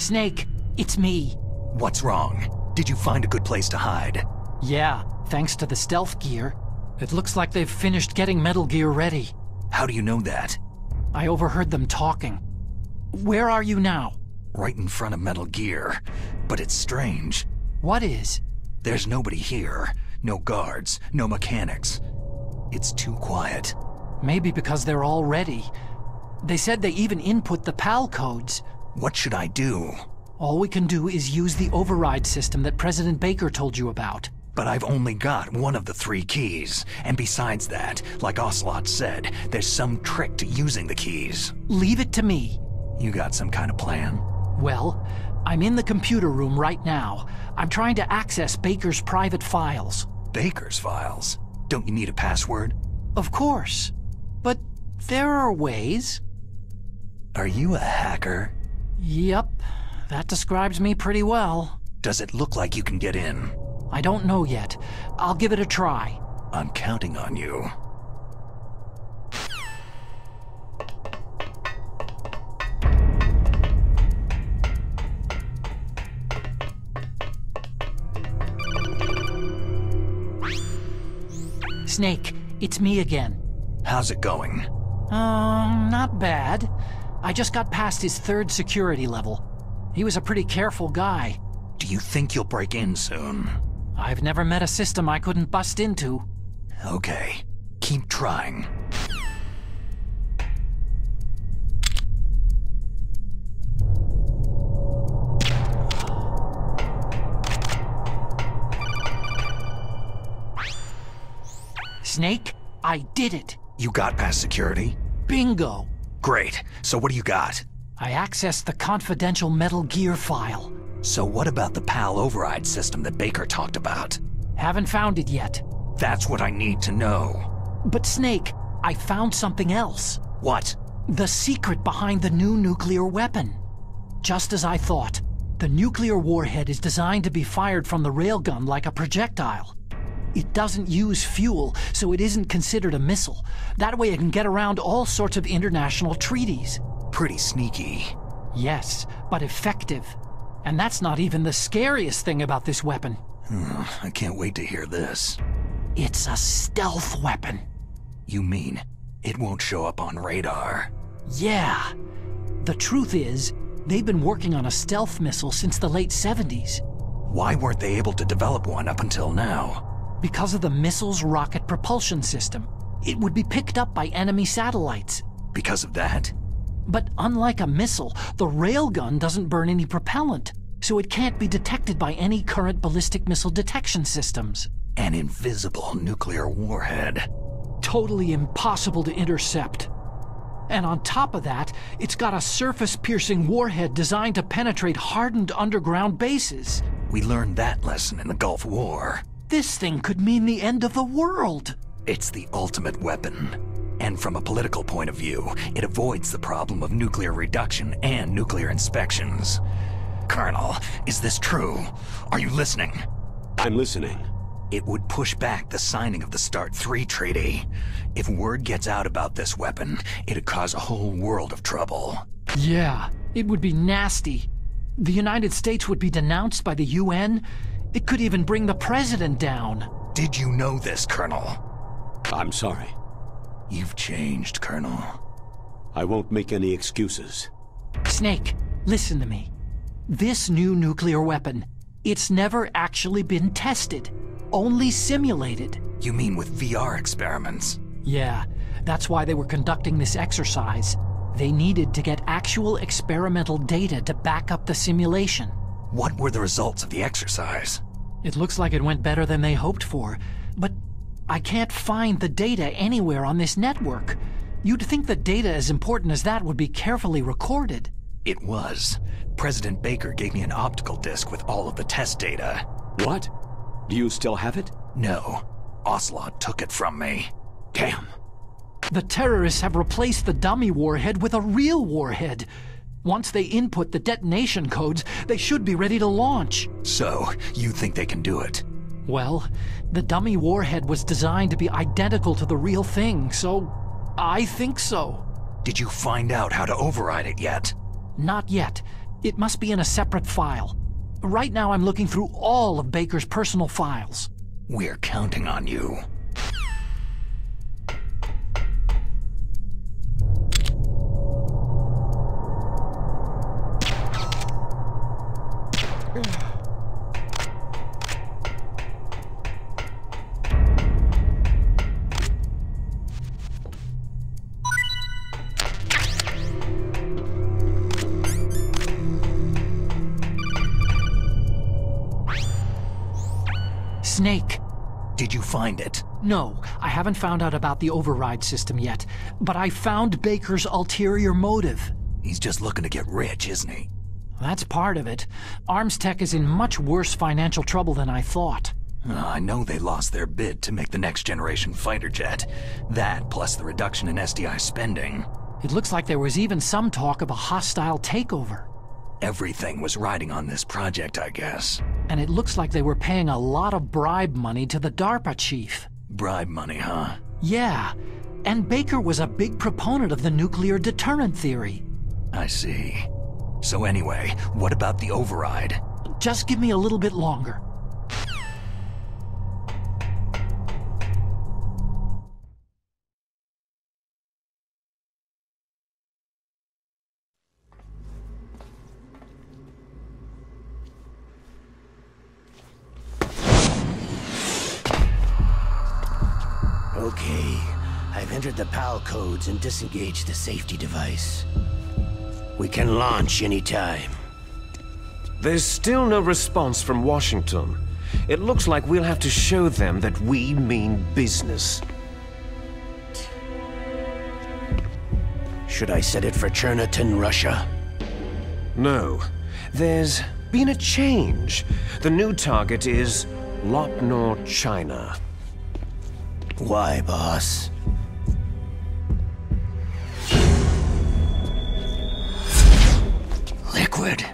Snake, it's me. What's wrong? Did you find a good place to hide? Yeah, thanks to the stealth gear. It looks like they've finished getting Metal Gear ready. How do you know that? I overheard them talking. Where are you now? Right in front of Metal Gear. But it's strange. What is? There's nobody here. No guards, no mechanics. It's too quiet. Maybe because they're all ready. They said they even input the PAL codes. What should I do? All we can do is use the override system that President Baker told you about. But I've only got one of the 3 keys. And besides that, like Ocelot said, there's some trick to using the keys. Leave it to me. You got some kind of plan? Well, I'm in the computer room right now. I'm trying to access Baker's private files. Baker's files? Don't you need a password? Of course. But there are ways. Are you a hacker? Yep, that describes me pretty well. Does it look like you can get in? I don't know yet. I'll give it a try. I'm counting on you. Snake, it's me again. How's it going? Not bad. I just got past his 3rd security level. He was a pretty careful guy. Do you think you'll break in soon? I've never met a system I couldn't bust into. Okay, keep trying. Snake, I did it. You got past security? Bingo. Great. So what do you got? I accessed the confidential Metal Gear file. So what about the PAL override system that Baker talked about? Haven't found it yet. That's what I need to know. But Snake, I found something else. What? The secret behind the new nuclear weapon. Just as I thought, the nuclear warhead is designed to be fired from the railgun like a projectile. It doesn't use fuel, so it isn't considered a missile. That way it can get around all sorts of international treaties. Pretty sneaky. Yes, but effective. And that's not even the scariest thing about this weapon. I can't wait to hear this. It's a stealth weapon. You mean it won't show up on radar? Yeah. The truth is, they've been working on a stealth missile since the late 70s. Why weren't they able to develop one up until now? Because of the missile's rocket propulsion system. It would be picked up by enemy satellites. Because of that? But unlike a missile, the railgun doesn't burn any propellant, so it can't be detected by any current ballistic missile detection systems. An invisible nuclear warhead. Totally impossible to intercept. And on top of that, it's got a surface-piercing warhead designed to penetrate hardened underground bases. We learned that lesson in the Gulf War. This thing could mean the end of the world. It's the ultimate weapon. And from a political point of view, it avoids the problem of nuclear reduction and nuclear inspections. Colonel, is this true? Are you listening? I'm listening. It would push back the signing of the START 3 treaty. If word gets out about this weapon, it'd cause a whole world of trouble. Yeah, it would be nasty. The United States would be denounced by the UN. It could even bring the president down. Did you know this, Colonel? I'm sorry. You've changed, Colonel. I won't make any excuses. Snake, listen to me. This new nuclear weapon, it's never actually been tested. Only simulated. You mean with VR experiments? Yeah, that's why they were conducting this exercise. They needed to get actual experimental data to back up the simulation. What were the results of the exercise? It looks like it went better than they hoped for, but I can't find the data anywhere on this network. You'd think the data as important as that would be carefully recorded. It was. President Baker gave me an optical disc with all of the test data. What? Do you still have it? No. Ocelot took it from me. Damn. The terrorists have replaced the dummy warhead with a real warhead. Once they input the detonation codes, they should be ready to launch. So, you think they can do it? Well, the dummy warhead was designed to be identical to the real thing, so I think so. Did you find out how to override it yet? Not yet, It must be in a separate file. Right now I'm looking through all of Baker's personal files. We're counting on you. Snake. Did you find it? No, I haven't found out about the override system yet, but I found Baker's ulterior motive. He's just looking to get rich, isn't he? That's part of it. Armstech is in much worse financial trouble than I thought. I know they lost their bid to make the next generation fighter jet. That, plus the reduction in SDI spending. It looks like there was even some talk of a hostile takeover. Everything was riding on this project, I guess. And it looks like they were paying a lot of bribe money to the DARPA chief. Bribe money, huh? Yeah, and Baker was a big proponent of the nuclear deterrent theory. I see. So anyway, what about the override? Just give me a little bit longer. Okay, I've entered the PAL codes and disengaged the safety device. We can launch anytime. There's still no response from Washington. It looks like we'll have to show them that we mean business. Should I set it for Chernihiv, Russia? No. There's been a change. The new target is Lopnor, China. Why, boss? Liquid.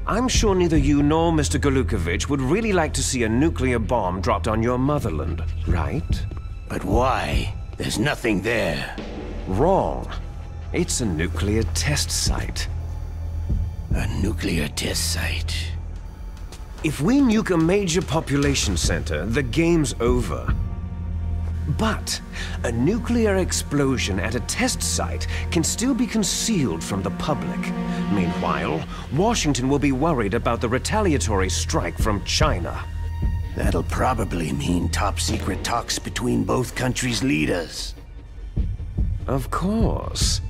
I'm sure neither you nor Mr. Golukovich would really like to see a nuclear bomb dropped on your motherland, right? But why? There's nothing there. Wrong. It's a nuclear test site. A nuclear test site. If we nuke a major population center, the game's over. But a nuclear explosion at a test site can still be concealed from the public. Meanwhile, Washington will be worried about the retaliatory strike from China. That'll probably mean top-secret talks between both countries' leaders. Of course.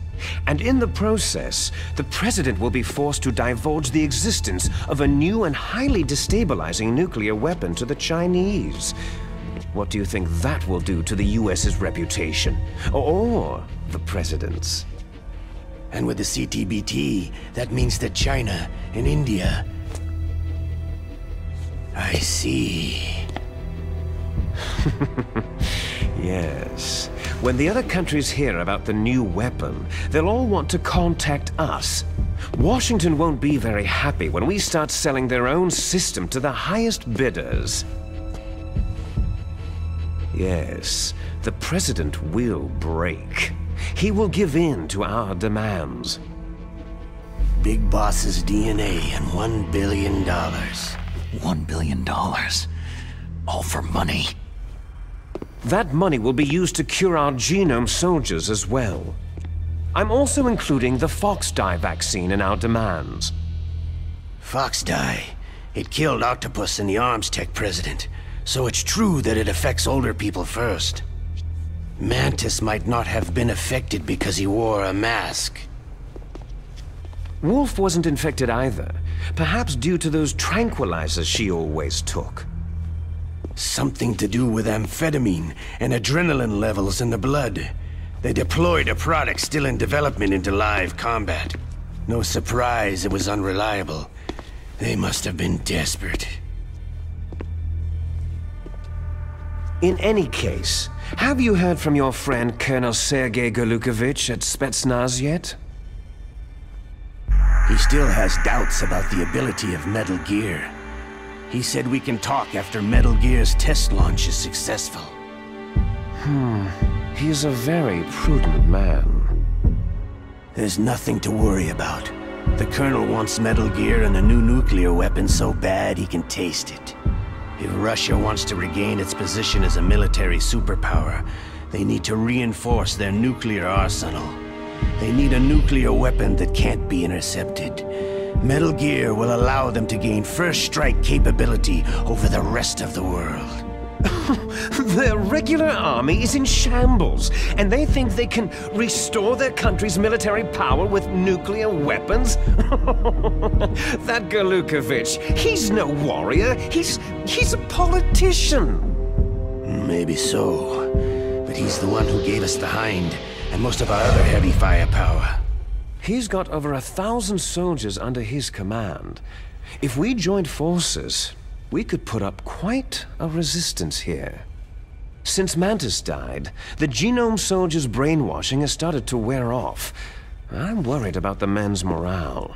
And in the process, the president will be forced to divulge the existence of a new and highly destabilizing nuclear weapon to the Chinese. What do you think that will do to the US's reputation? Or the president's? And with the CTBT, that means that China and India... I see. Yes. When the other countries hear about the new weapon, they'll all want to contact us. Washington won't be very happy when we start selling their own system to the highest bidders. Yes, the president will break. He will give in to our demands. Big Boss's DNA and $1 billion. $1 billion. All for money. That money will be used to cure our genome soldiers as well. I'm also including the Foxdie vaccine in our demands. Foxdie. It killed Octopus and the Armstech president. So it's true that it affects older people first. Mantis might not have been affected because he wore a mask. Wolf wasn't infected either. Perhaps due to those tranquilizers she always took. Something to do with amphetamine and adrenaline levels in the blood. They deployed a product still in development into live combat. No surprise it was unreliable. They must have been desperate. In any case, have you heard from your friend Colonel Sergei Golukovich at Spetsnaz yet? He still has doubts about the ability of Metal Gear. He said we can talk after Metal Gear's test launch is successful. He's a very prudent man. There's nothing to worry about. The Colonel wants Metal Gear and a new nuclear weapon so bad he can taste it. If Russia wants to regain its position as a military superpower, they need to reinforce their nuclear arsenal. They need a nuclear weapon that can't be intercepted. Metal Gear will allow them to gain first strike capability over the rest of the world. Their regular army is in shambles, and they think they can restore their country's military power with nuclear weapons? That Golukovich, he's no warrior. He's a politician. Maybe so, but he's the one who gave us the Hind and most of our other heavy firepower. He's got over 1,000 soldiers under his command. If we joined forces, we could put up quite a resistance here. Since Mantis died, the Genome soldiers' brainwashing has started to wear off. I'm worried about the men's morale.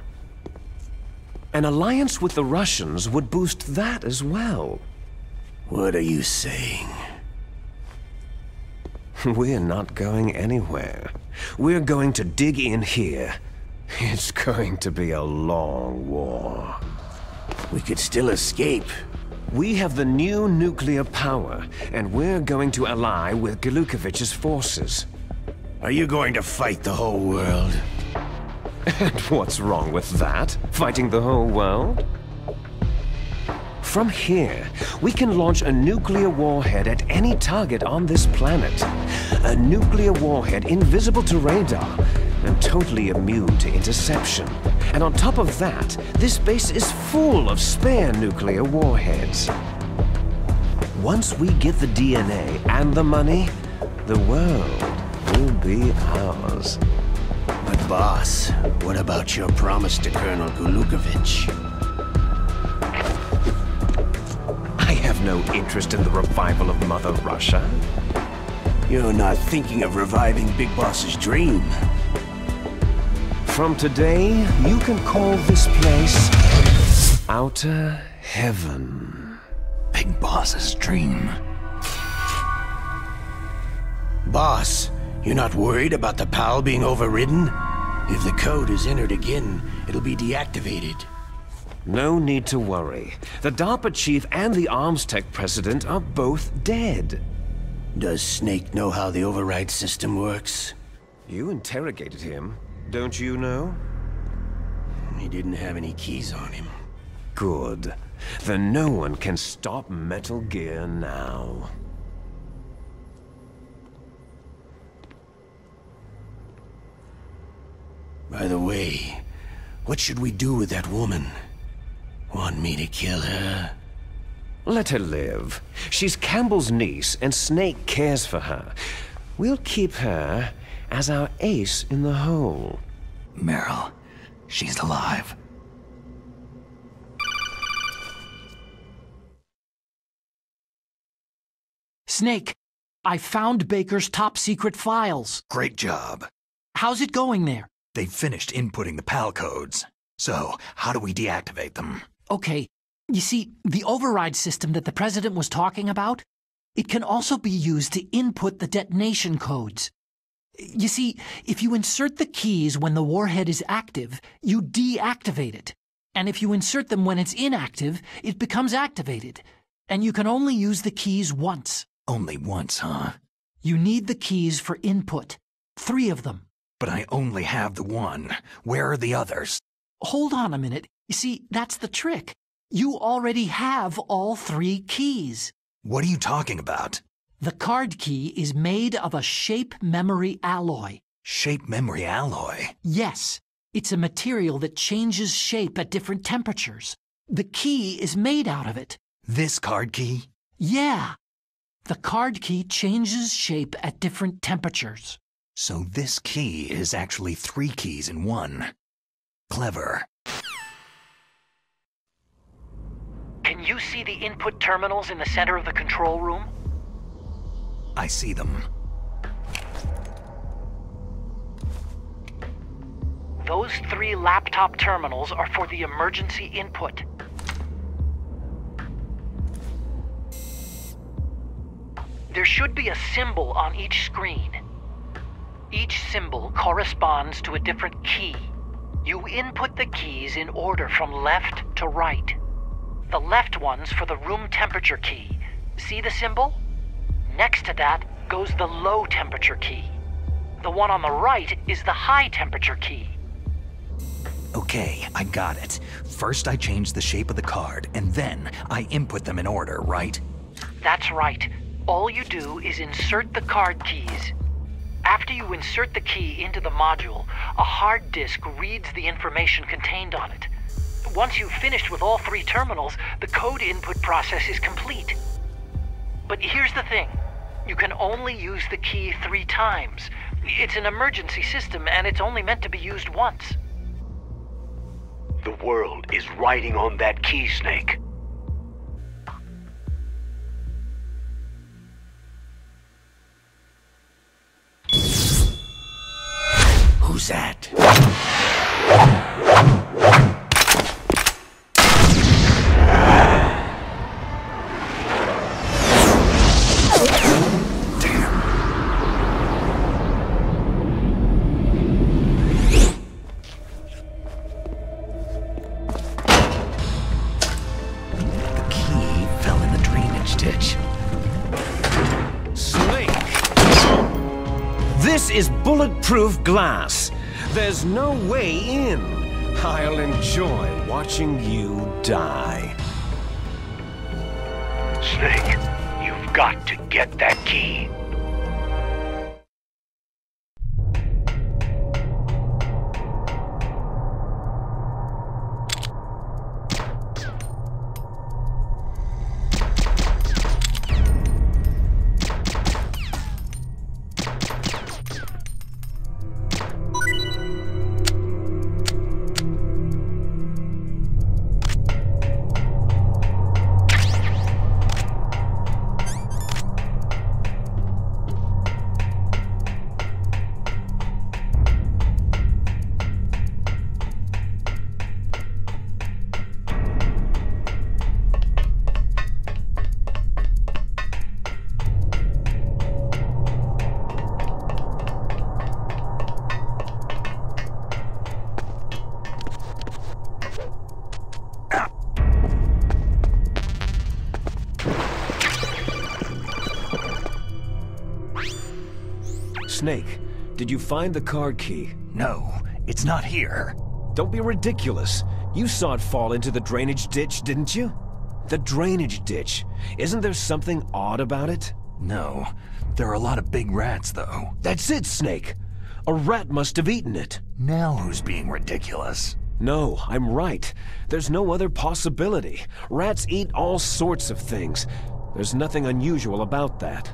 An alliance with the Russians would boost that as well. What are you saying? We're not going anywhere. We're going to dig in here. It's going to be a long war. We could still escape. We have the new nuclear power, and we're going to ally with Golukovich's forces. Are you going to fight the whole world? And what's wrong with that? Fighting the whole world? From here, we can launch a nuclear warhead at any target on this planet. A nuclear warhead invisible to radar and totally immune to interception. And on top of that, this base is full of spare nuclear warheads. Once we get the DNA and the money, the world will be ours. But boss, what about your promise to Colonel Golukovich? I have no interest in the revival of Mother Russia. You're not thinking of reviving Big Boss's dream. From today, you can call this place Outer Heaven. Big Boss's dream. Boss, you're not worried about the PAL being overridden? If the code is entered again, it'll be deactivated. No need to worry. The DARPA chief and the Arms Tech president are both dead. Does Snake know how the override system works? You interrogated him, don't you know? He didn't have any keys on him. Good. Then no one can stop Metal Gear now. By the way, what should we do with that woman? Want me to kill her? Let her live. She's Campbell's niece, and Snake cares for her. We'll keep her as our ace in the hole. Meryl, she's alive. Snake, I found Baker's top-secret files. Great job. How's it going there? They've finished inputting the PAL codes. So, how do we deactivate them? Okay, you see, the override system that the President was talking about, it can also be used to input the detonation codes. You see, if you insert the keys when the warhead is active, you deactivate it. And if you insert them when it's inactive, it becomes activated. And you can only use the keys once. Only once, huh? You need the keys for input. 3 of them. But I only have the one. Where are the others? Hold on a minute. You see, that's the trick. You already have all 3 keys. What are you talking about? The card key is made of a shape memory alloy. Shape memory alloy? Yes. It's a material that changes shape at different temperatures. The key is made out of it. This card key? Yeah. The card key changes shape at different temperatures. So this key is actually 3 keys in one. Clever. Can you see the input terminals in the center of the control room? I see them. Those 3 laptop terminals are for the emergency input. There should be a symbol on each screen. Each symbol corresponds to a different key. You input the keys in order from left to right. The left one's for the room temperature key. See the symbol? Next to that goes the low temperature key. The one on the right is the high temperature key. Okay, I got it. First I change the shape of the card, and then I input them in order, right? That's right. All you do is insert the card keys. After you insert the key into the module, a hard disk reads the information contained on it. Once you've finished with all 3 terminals, the code input process is complete. But here's the thing. You can only use the key 3 times. It's an emergency system, and it's only meant to be used once. The world is riding on that key, Snake. Who's that? The key fell in the drainage ditch. Snake! This is bulletproof glass. There's no way in. I'll enjoy watching you die. Snake, you've got to get that key. Snake, did you find the card key? No, it's not here. Don't be ridiculous. You saw it fall into the drainage ditch, didn't you? The drainage ditch. Isn't there something odd about it? No, there are a lot of big rats, though. That's it, Snake. A rat must have eaten it. Now who's being ridiculous? No, I'm right. There's no other possibility. Rats eat all sorts of things. There's nothing unusual about that.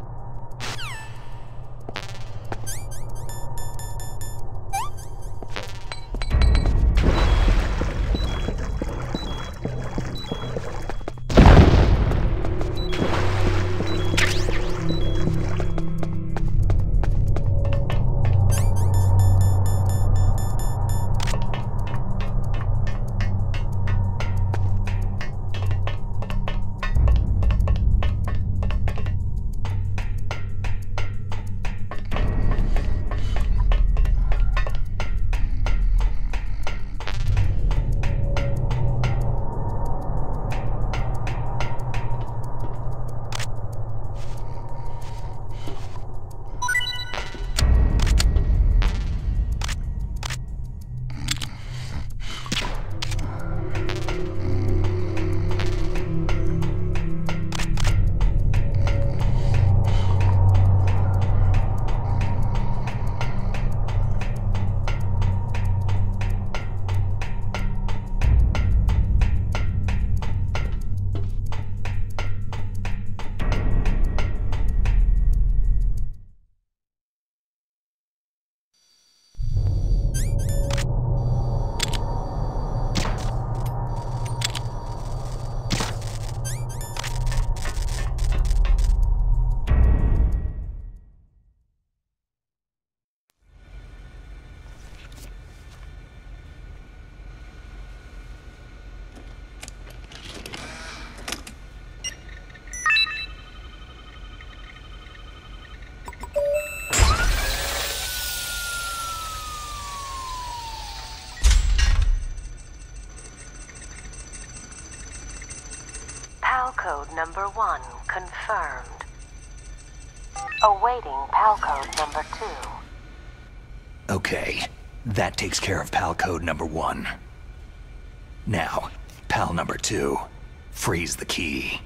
number 1 confirmed. Awaiting PAL code number 2. Okay, that takes care of PAL code number 1. Now, PAL number 2, freeze the key.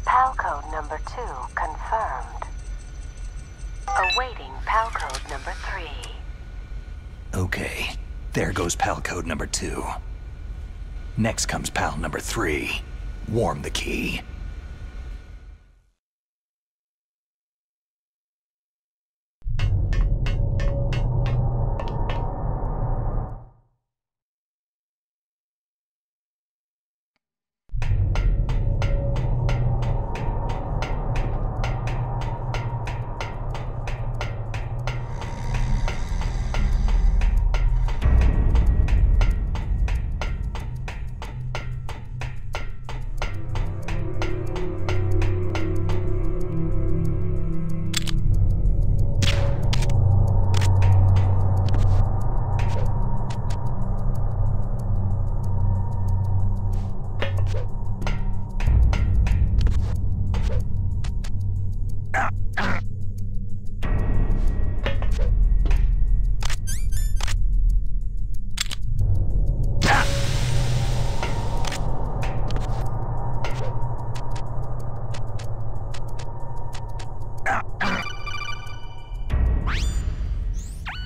PAL code number 2 confirmed. Awaiting PAL code number 3. Okay, there goes PAL code number 2. Next comes PAL number 3. Warm the key.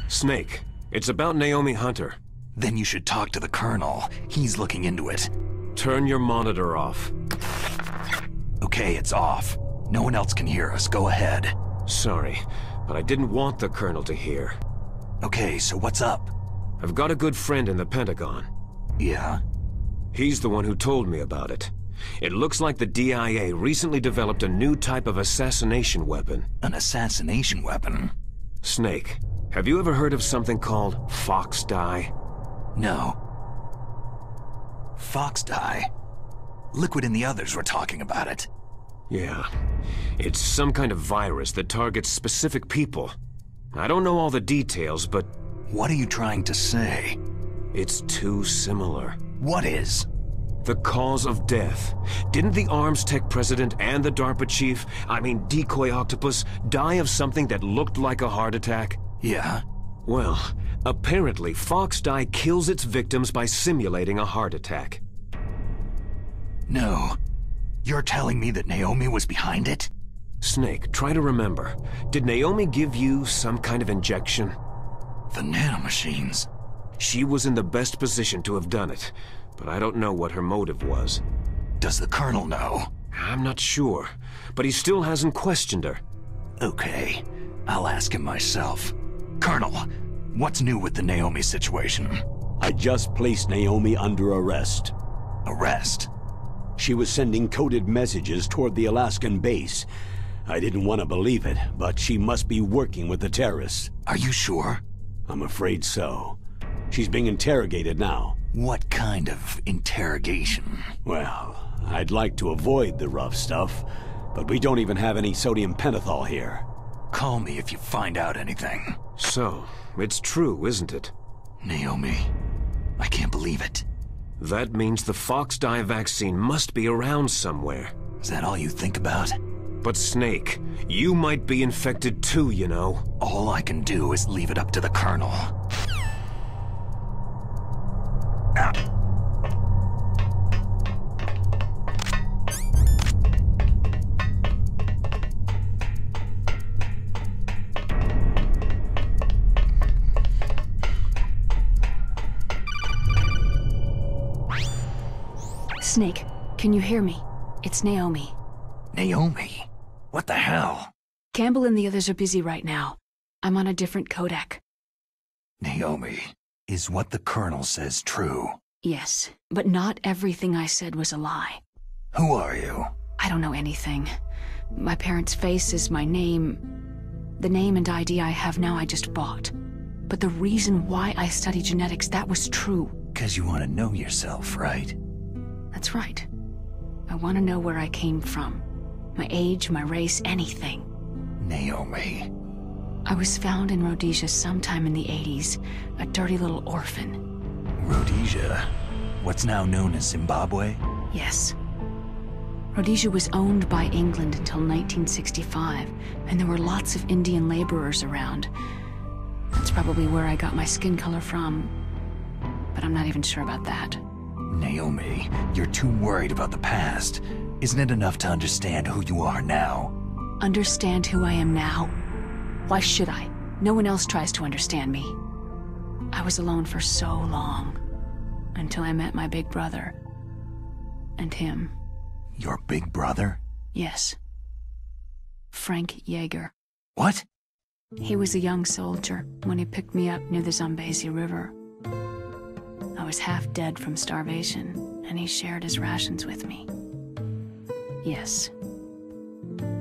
Snake, it's about Naomi Hunter. Then you should talk to the Colonel. He's looking into it. Turn your monitor off. Okay, it's off. No one else can hear us. Go ahead. Sorry, but I didn't want the Colonel to hear. Okay, so what's up? I've got a good friend in the Pentagon. Yeah? He's the one who told me about it. It looks like the DIA recently developed a new type of assassination weapon. An assassination weapon? Snake, have you ever heard of something called Fox Dye? No. Fox Dye? Liquid and the others were talking about it. Yeah. It's some kind of virus that targets specific people. I don't know all the details, but... What are you trying to say? It's too similar. What is? The cause of death. Didn't the Arms Tech president and the DARPA chief, Decoy Octopus, die of something that looked like a heart attack? Yeah? Well, apparently Fox Dye kills its victims by simulating a heart attack. No. You're telling me that Naomi was behind it? Snake, try to remember. Did Naomi give you some kind of injection? The nanomachines. She was in the best position to have done it, but I don't know what her motive was. Does the Colonel know? I'm not sure, but he still hasn't questioned her. Okay, I'll ask him myself. Colonel, what's new with the Naomi situation? I just placed Naomi under arrest. Arrest? She was sending coded messages toward the Alaskan base. I didn't want to believe it, but she must be working with the terrorists. Are you sure? I'm afraid so. She's being interrogated now. What kind of interrogation? Well, I'd like to avoid the rough stuff, but we don't even have any sodium pentothal here. Call me if you find out anything. So, it's true, isn't it? Naomi, I can't believe it. That means the Fox dye vaccine must be around somewhere. Is that all you think about? But Snake, you might be infected too, you know. All I can do is leave it up to the Colonel. Snake, can you hear me? It's Naomi. Naomi? What the hell? Campbell and the others are busy right now. I'm on a different codec. Naomi, is what the Colonel says true? Yes, but not everything I said was a lie. Who are you? I don't know anything. My parents' face is my name. The name and ID I have now I just bought. But the reason why I study genetics, that was true. 'Cause you want to know yourself, right? That's right. I want to know where I came from. My age, my race, anything. Naomi. I was found in Rhodesia sometime in the 80s, a dirty little orphan. Rhodesia? What's now known as Zimbabwe? Yes. Rhodesia was owned by England until 1965, and there were lots of Indian laborers around. That's probably where I got my skin color from, but I'm not even sure about that. Naomi, you're too worried about the past. Isn't it enough to understand who you are now? Understand who I am now? Why should I? No one else tries to understand me. I was alone for so long, until I met my big brother. And him. Your big brother? Yes. Frank Yeager. What? He was a young soldier when he picked me up near the Zambezi River. I was half dead from starvation, and he shared his rations with me. Yes.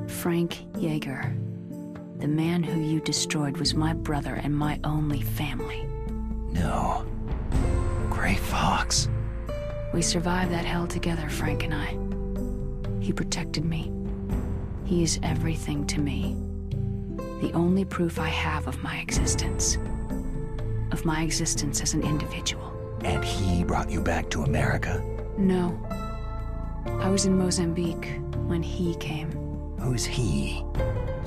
Frank Yeager. The man who you destroyed was my brother and my only family. No. Gray Fox. We survived that hell together, Frank and I. He protected me. He is everything to me. The only proof I have of my existence. Of my existence as an individual. And he brought you back to America? No. I was in Mozambique when he came. Who's he?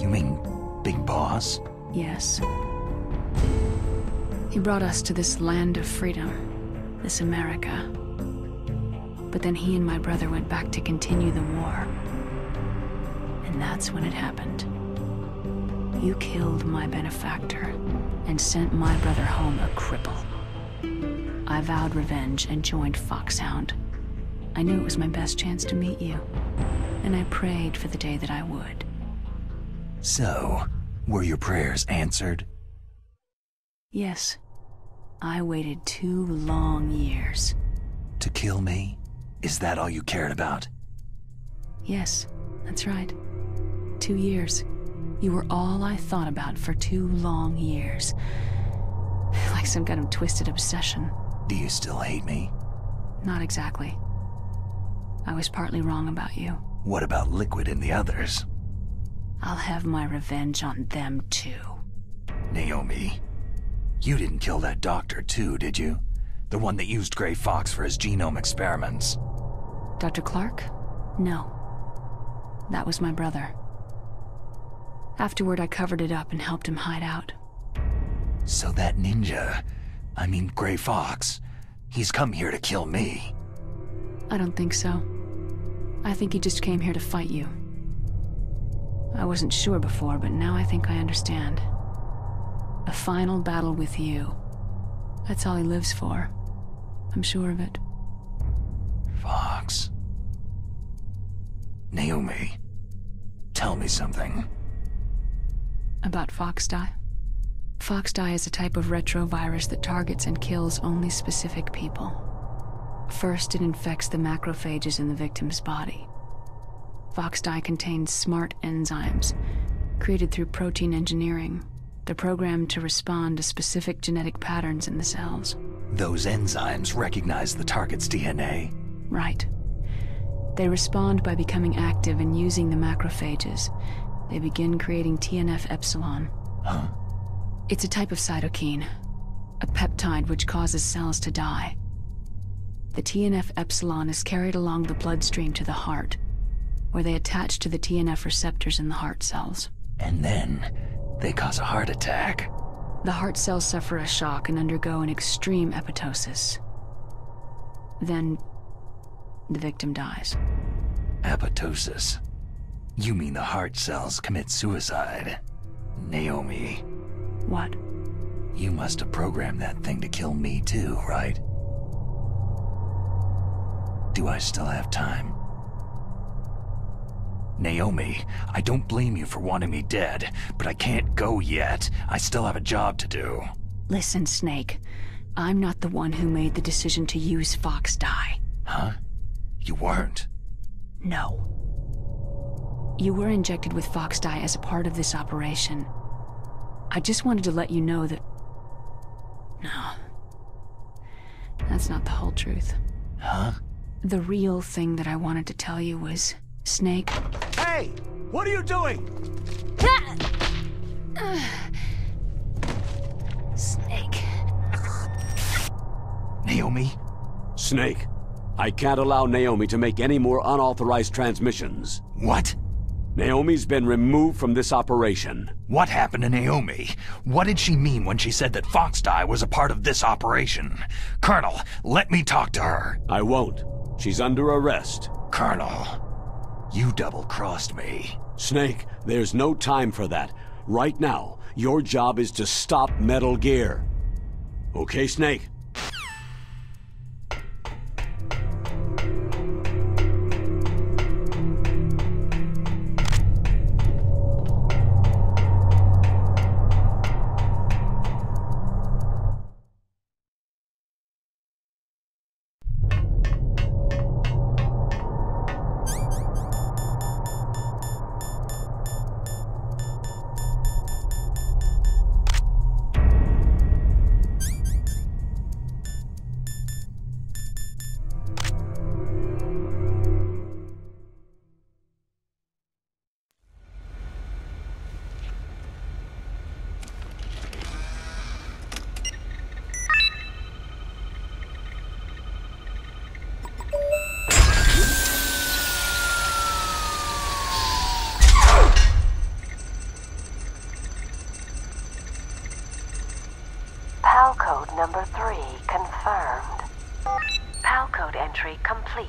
You mean Big Boss? Yes. He brought us to this land of freedom, this America. But then he and my brother went back to continue the war. And that's when it happened. You killed my benefactor and sent my brother home a cripple. I vowed revenge and joined Foxhound. I knew it was my best chance to meet you, and I prayed for the day that I would. So, were your prayers answered? Yes. I waited 2 long years. To kill me? Is that all you cared about? Yes, that's right. 2 years. You were all I thought about for 2 long years. Like some kind of twisted obsession. Do you still hate me? Not exactly. I was partly wrong about you. What about Liquid and the others? I'll have my revenge on them too. Naomi, you didn't kill that doctor too, did you? The one that used Gray Fox for his genome experiments. Dr. Clark? No. That was my brother. Afterward, I covered it up and helped him hide out. So that ninja, I mean Gray Fox, he's come here to kill me. I don't think so. I think he just came here to fight you. I wasn't sure before, but now I think I understand. A final battle with you. That's all he lives for. I'm sure of it. Fox. Naomi, tell me something. About Foxdie? Foxdie is a type of retrovirus that targets and kills only specific people. First, it infects the macrophages in the victim's body. Foxdie contains smart enzymes, created through protein engineering. They're programmed to respond to specific genetic patterns in the cells. Those enzymes recognize the target's DNA? Right. They respond by becoming active and using the macrophages. They begin creating TNF-epsilon. Huh? It's a type of cytokine, a peptide which causes cells to die. The TNF-epsilon is carried along the bloodstream to the heart, where they attach to the TNF receptors in the heart cells. And then they cause a heart attack. The heart cells suffer a shock and undergo an extreme apoptosis. Then, the victim dies. Apoptosis? You mean the heart cells commit suicide? Naomi. What? You must have programmed that thing to kill me too, right? Do I still have time? Naomi, I don't blame you for wanting me dead, but I can't go yet. I still have a job to do. Listen, Snake. I'm not the one who made the decision to use Foxdie. Huh? You weren't? No. You were injected with Foxdie as a part of this operation. I just wanted to let you know that... No. That's not the whole truth. Huh? The real thing that I wanted to tell you was... Snake... Hey! What are you doing? Snake... Naomi? Snake, I can't allow Naomi to make any more unauthorized transmissions. What? Naomi's been removed from this operation. What happened to Naomi? What did she mean when she said that Foxdie was a part of this operation? Colonel, let me talk to her. I won't. She's under arrest. Colonel, you double-crossed me. Snake, there's no time for that. Right now, your job is to stop Metal Gear. Okay, Snake? PAL code number 3 confirmed. PAL code entry complete.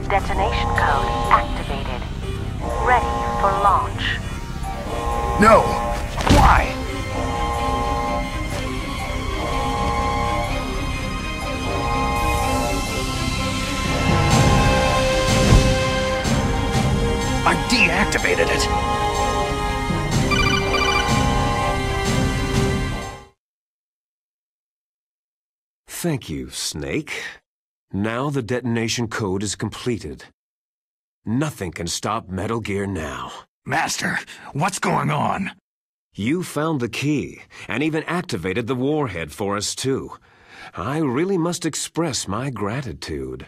Detonation code activated. Ready for launch. No! Why? I deactivated it! Thank you, Snake. Now the detonation code is completed. Nothing can stop Metal Gear now. Master, what's going on? You found the key, and even activated the warhead for us, too. I really must express my gratitude.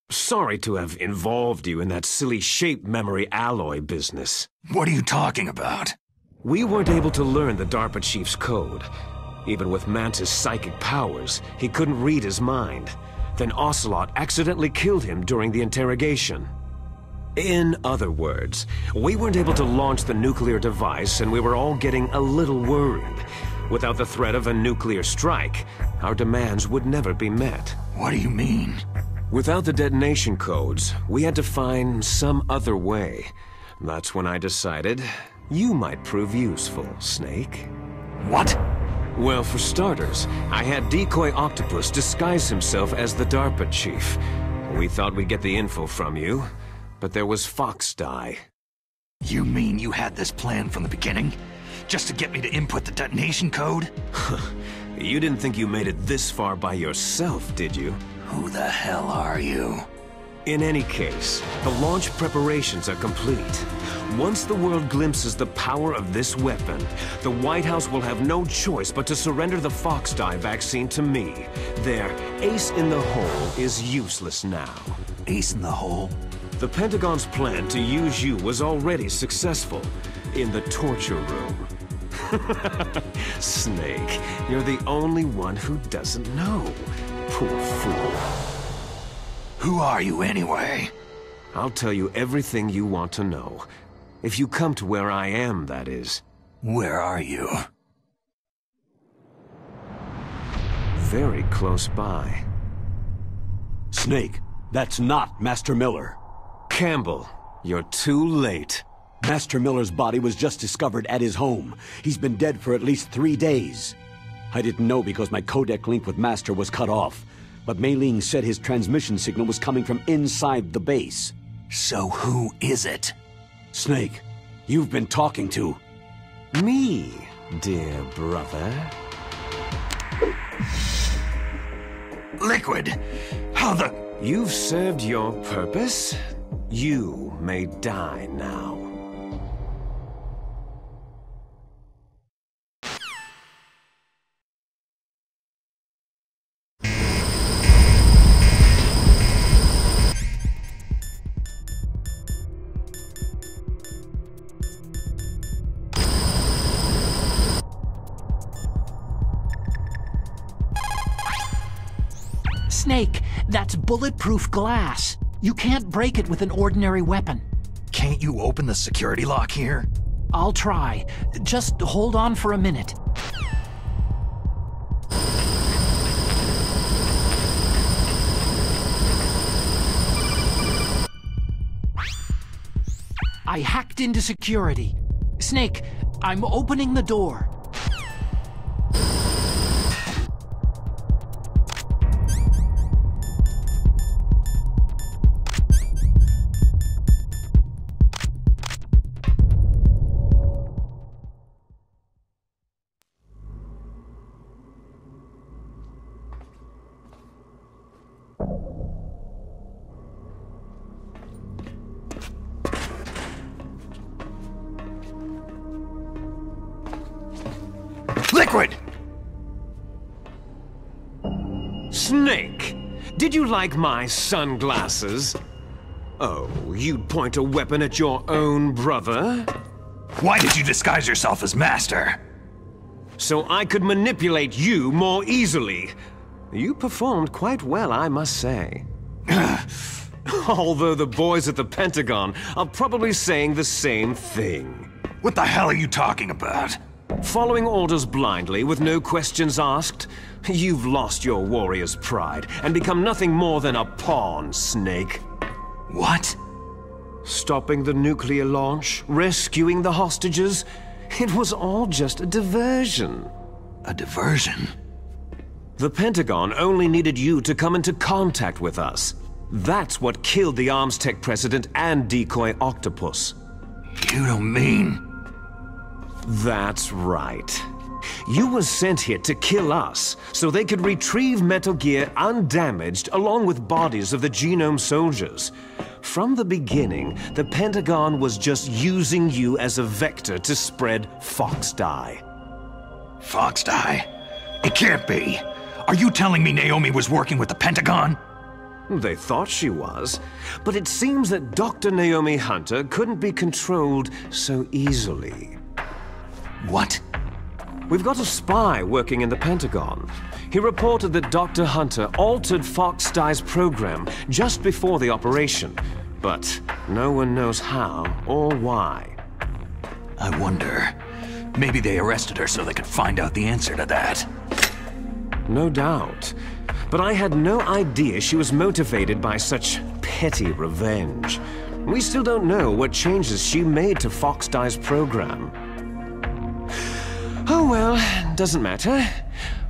Sorry to have involved you in that silly shape memory alloy business. What are you talking about? We weren't able to learn the DARPA chief's code. Even with Mantis' psychic powers, he couldn't read his mind. Then Ocelot accidentally killed him during the interrogation. In other words, we weren't able to launch the nuclear device, and we were all getting a little worried. Without the threat of a nuclear strike, our demands would never be met. What do you mean? Without the detonation codes, we had to find some other way. That's when I decided you might prove useful, Snake. What? Well, for starters, I had Decoy Octopus disguise himself as the DARPA chief. We thought we'd get the info from you, but there was Foxdie. You mean you had this plan from the beginning? Just to get me to input the detonation code? You didn't think you made it this far by yourself, did you? Who the hell are you? In any case, the launch preparations are complete. Once the world glimpses the power of this weapon, the White House will have no choice but to surrender the Foxdie vaccine to me. Their ace in the hole is useless now. Ace in the hole? The Pentagon's plan to use you was already successful in the torture room. Snake, you're the only one who doesn't know. Poor fool. Who are you anyway? I'll tell you everything you want to know. If you come to where I am, that is. Where are you? Very close by. Snake, that's not Master Miller. Campbell, you're too late. Master Miller's body was just discovered at his home. He's been dead for at least 3 days. I didn't know because my codec link with Master was cut off. But Mei Ling said his transmission signal was coming from inside the base. So who is it? Snake, you've been talking to... Me, dear brother. Liquid! How the... You've served your purpose. You may die now. Snake, that's bulletproof glass. You can't break it with an ordinary weapon. Can't you open the security lock here? I'll try. Just hold on for a minute. I hacked into security. Snake, I'm opening the door. Liquid! Snake, did you like my sunglasses? Oh, you'd point a weapon at your own brother? Why did you disguise yourself as Master? So I could manipulate you more easily. You performed quite well, I must say. Although the boys at the Pentagon are probably saying the same thing. What the hell are you talking about? Following orders blindly, with no questions asked, you've lost your warrior's pride and become nothing more than a pawn, Snake. What? Stopping the nuclear launch, rescuing the hostages, it was all just a diversion. A diversion? The Pentagon only needed you to come into contact with us. That's what killed the ArmsTech president and decoy Octopus. You don't mean... That's right. You were sent here to kill us, so they could retrieve Metal Gear undamaged along with bodies of the Genome soldiers. From the beginning, the Pentagon was just using you as a vector to spread Foxdie. Foxdie? It can't be. Are you telling me Naomi was working with the Pentagon? They thought she was, but it seems that Dr. Naomi Hunter couldn't be controlled so easily. What? We've got a spy working in the Pentagon. He reported that Dr. Hunter altered Foxdie's program just before the operation, but no one knows how or why. I wonder. Maybe they arrested her so they could find out the answer to that. No doubt. But I had no idea she was motivated by such petty revenge. We still don't know what changes she made to Foxdie's program. Oh well, doesn't matter.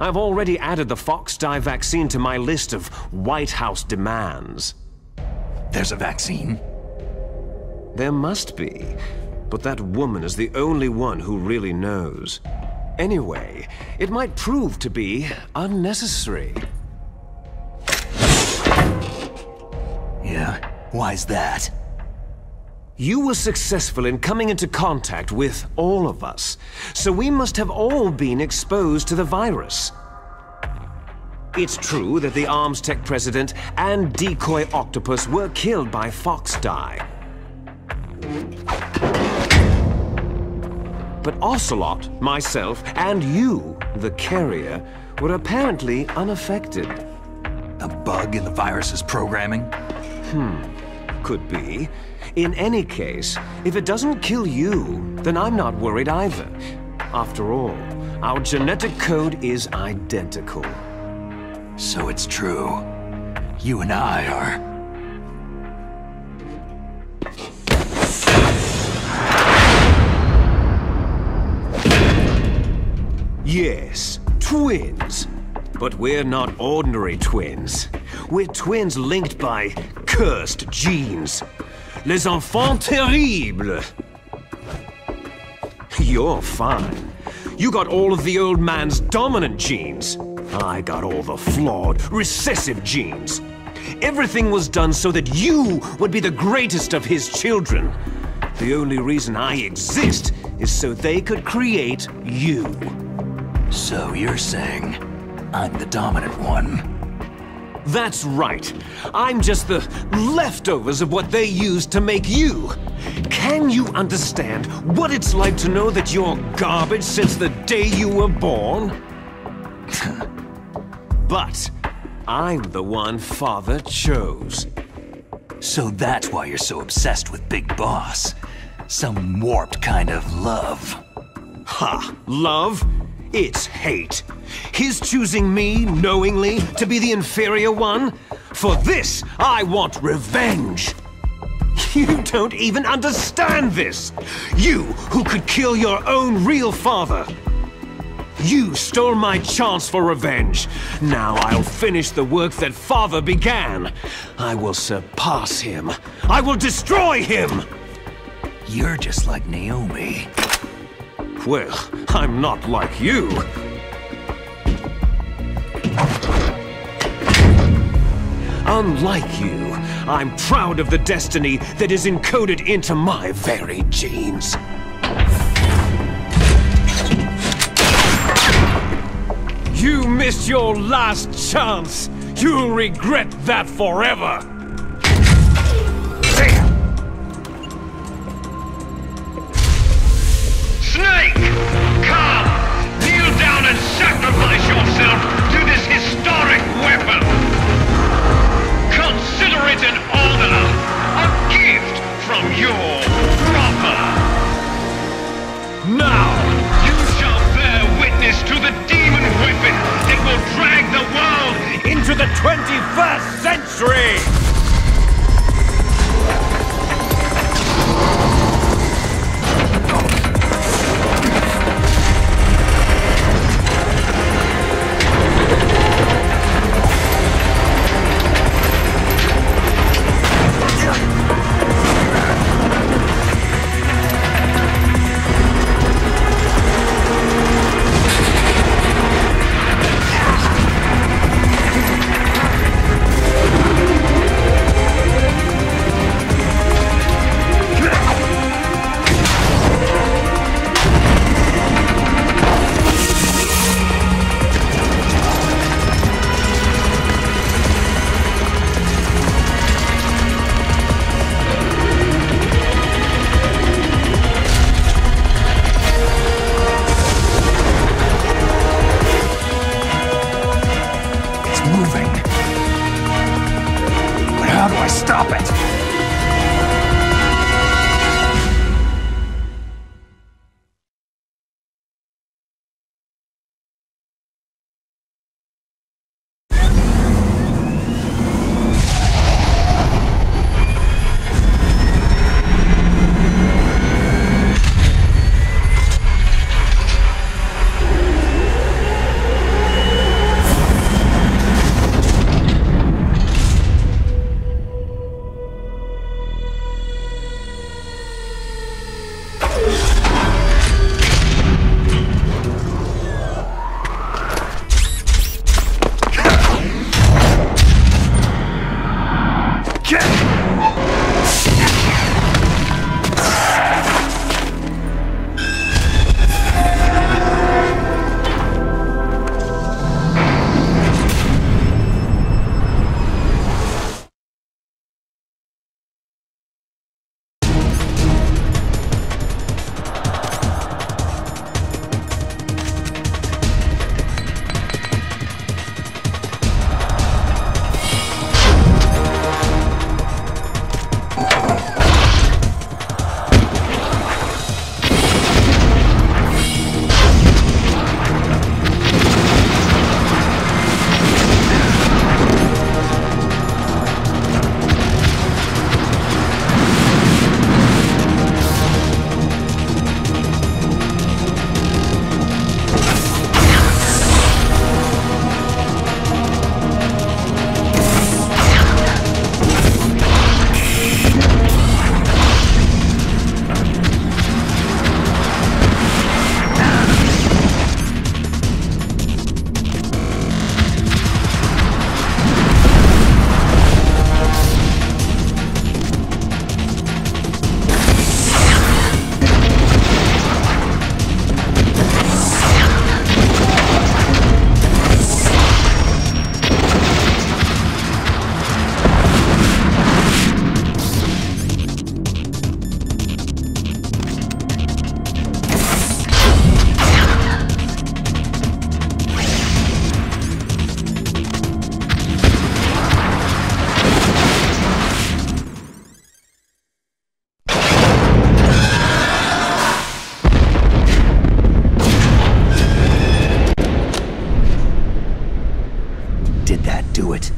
I've already added the Foxdie vaccine to my list of White House demands. There's a vaccine? There must be, but that woman is the only one who really knows. Anyway, it might prove to be unnecessary. Yeah? Why's that? You were successful in coming into contact with all of us, so we must have all been exposed to the virus. It's true that the Arms Tech president and decoy octopus were killed by Fox-Die. But Ocelot, myself, and you, the carrier, were apparently unaffected. A bug in the virus's programming? Could be. In any case, if it doesn't kill you, then I'm not worried either. After all, our genetic code is identical. So it's true. You and I are... Yes, twins. But we're not ordinary twins. We're twins linked by cursed genes. Les enfants terribles. You're fine. You got all of the old man's dominant genes. I got all the flawed, recessive genes. Everything was done so that you would be the greatest of his children. The only reason I exist is so they could create you. So you're saying I'm the dominant one? That's right. I'm just the leftovers of what they used to make you. Can you understand what it's like to know that you're garbage since the day you were born? But I'm the one Father chose. So that's why you're so obsessed with Big Boss. Some warped kind of love. Ha! Love? It's hate. His choosing me, knowingly, to be the inferior one? For this, I want revenge. You don't even understand this. You, who could kill your own real father. You stole my chance for revenge. Now I'll finish the work that Father began. I will surpass him. I will destroy him! You're just like Naomi. Well, I'm not like you. Unlike you, I'm proud of the destiny that is encoded into my very genes. You missed your last chance. You'll regret that forever. Snake! Come! Kneel down and sacrifice yourself to this historic weapon! Consider it an honor! A gift from your brother! Now! You shall bear witness to the demon weapon that will drag the world Into the 21st century! it.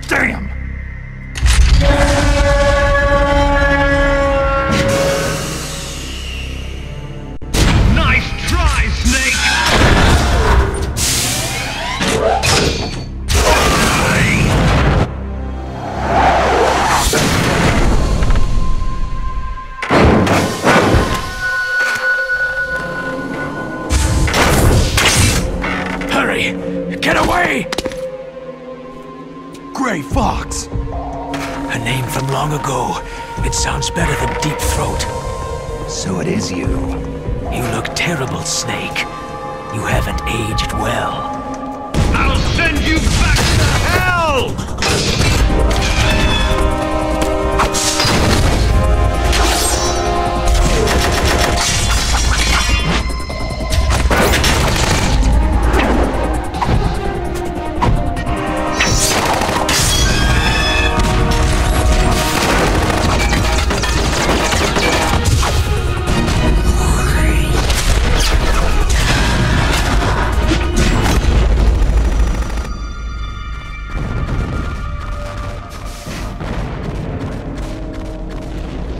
Damn! Nice try, Snake! Hurry! Get away! Gray Fox! A name from long ago. It sounds better than Deep Throat. So it is you. You look terrible, Snake. You haven't aged well. I'll send you back to hell!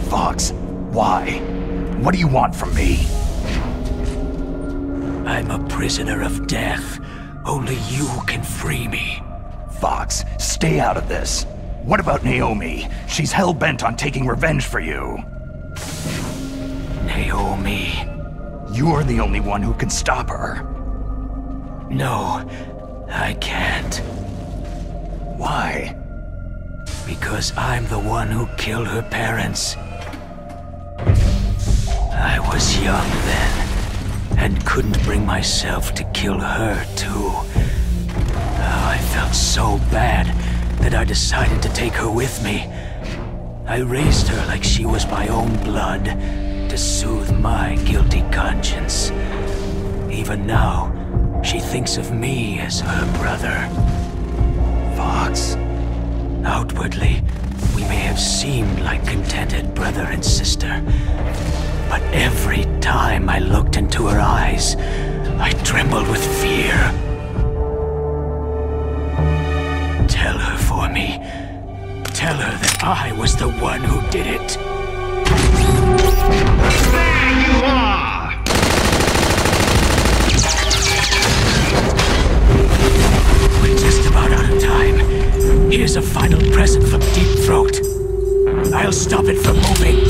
Fox, why? What do you want from me? I'm a prisoner of death. Only you can free me. Fox, stay out of this. What about Naomi? She's hell-bent on taking revenge for you. Naomi. You're the only one who can stop her. No, I can't. Why? Because I'm the one who killed her parents. I was young then, and couldn't bring myself to kill her, too. Oh, I felt so bad that I decided to take her with me. I raised her like she was my own blood, to soothe my guilty conscience. Even now, she thinks of me as her brother. Fox. Outwardly, we may have seemed like contented brother and sister. But every time I looked into her eyes, I trembled with fear. Tell her for me. Tell her that I was the one who did it. There you are! We're just about out of time. Here's a final present from Deep Throat. I'll stop it from moving.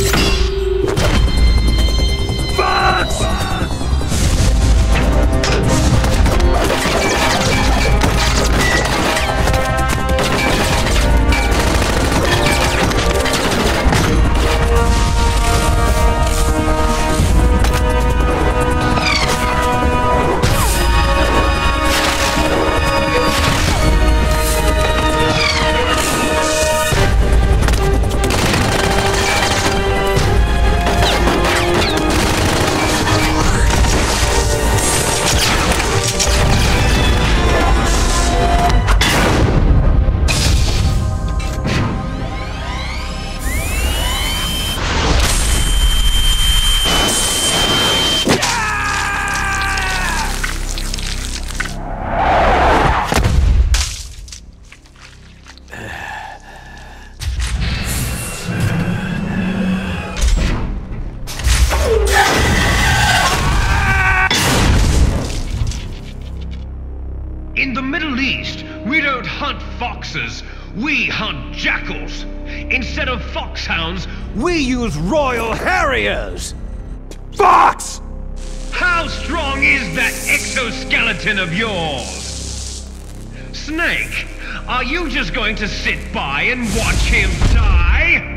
In the Middle East, we don't hunt foxes, we hunt jackals. Instead of foxhounds, We use Royal Harriers! Fox! how strong is that exoskeleton of yours? Snake, are you just going to sit by and watch him die?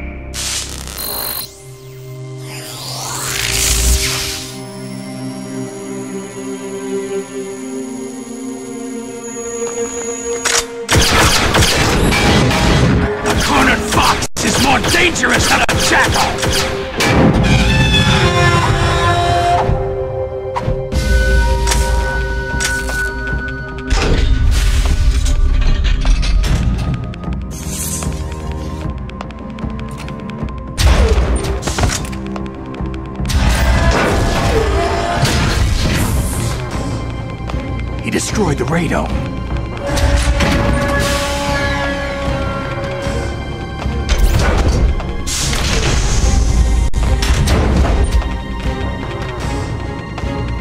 A cornered fox is more dangerous than a jackal! He destroyed the radome.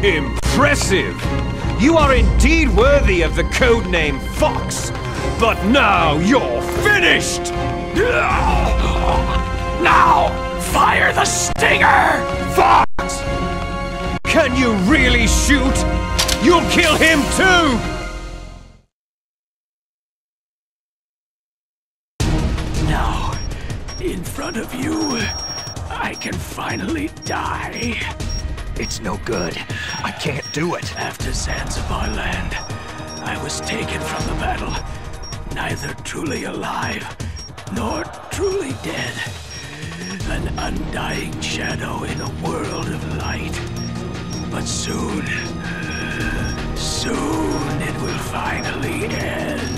Impressive! You are indeed worthy of the codename Fox, but now you're finished! Now, fire the stinger! Fox! Can you really shoot? You'll kill him too! Now, in front of you, I can finally die. It's no good. I can't do it. After Zanzibar land, I was taken from the battle, neither truly alive nor truly dead. An undying shadow in a world of light. But soon it will finally end.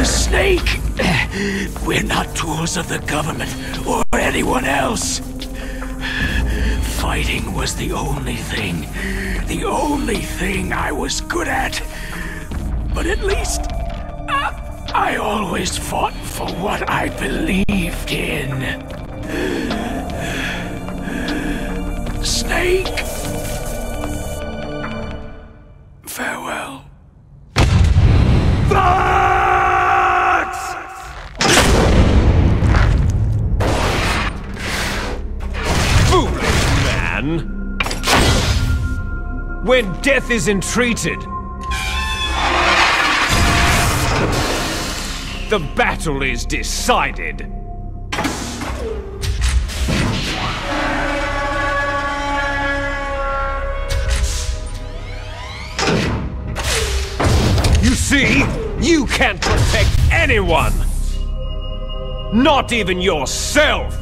Snake! We're not tools of the government or anyone else. Fighting was the only thing I was good at. But at least, I always fought for what I believed in. Snake! Farewell. When death is entreated, the battle is decided. You see, you can't protect anyone! Not even yourself!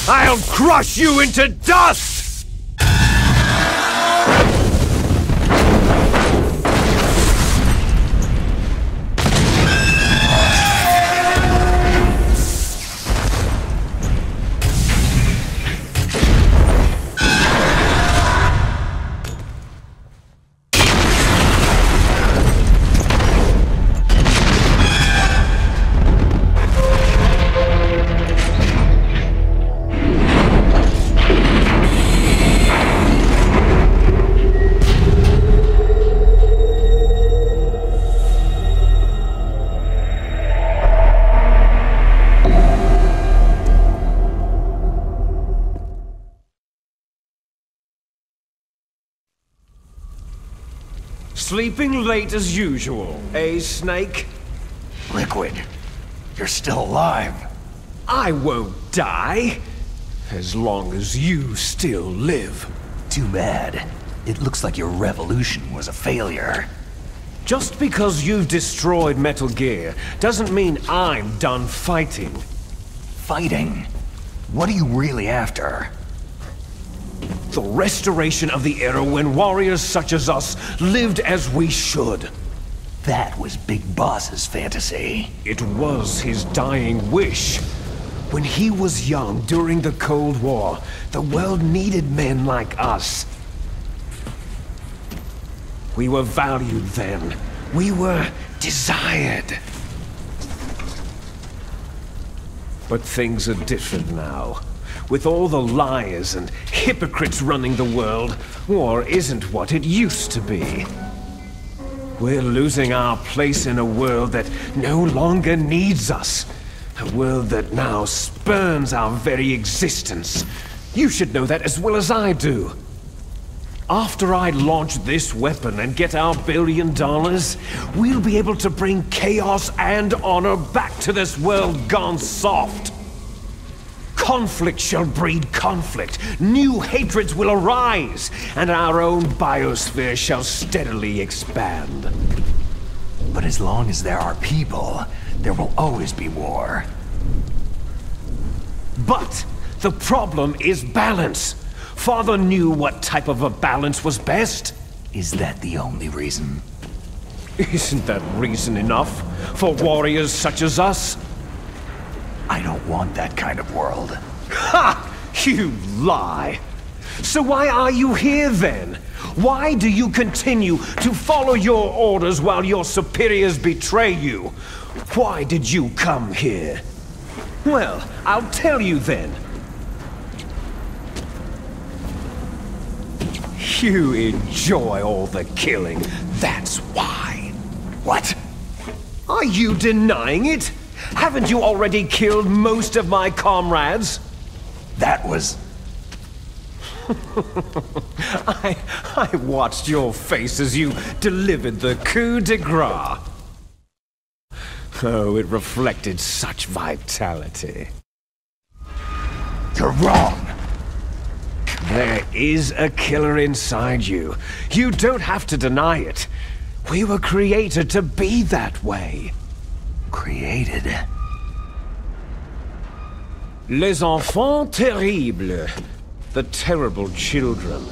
I'll crush you into dust! Sleeping late as usual, eh, Snake? Liquid. You're still alive. I won't die, as long as you still live. Too bad. It looks like your revolution was a failure. Just because you've destroyed Metal Gear doesn't mean I'm done fighting. Fighting? What are you really after? The restoration of the era when warriors such as us lived as we should. That was Big Boss's fantasy. It was his dying wish. When he was young during the Cold War, the world needed men like us. We were valued then. We were desired. But things are different now. With all the liars and hypocrites running the world, war isn't what it used to be. We're losing our place in a world that no longer needs us. A world that now spurns our very existence. You should know that as well as I do. After I launch this weapon and get our $1 billion, we'll be able to bring chaos and honor back to this world gone soft. Conflict shall breed conflict, new hatreds will arise, and our own biosphere shall steadily expand. But as long as there are people, there will always be war. But the problem is balance. Father knew what type of a balance was best. Is that the only reason? Isn't that reason enough for warriors such as us? I don't want that kind of world. Ha! You lie! So why are you here then? Why do you continue to follow your orders while your superiors betray you? Why did you come here? Well, I'll tell you then. You enjoy all the killing, that's why. What? Are you denying it? Haven't you already killed most of my comrades? That was... I watched your face as you delivered the coup de grace. Oh, it reflected such vitality. You're wrong! There is a killer inside you. You don't have to deny it. We were created to be that way. Created? Les enfants terribles. The terrible children.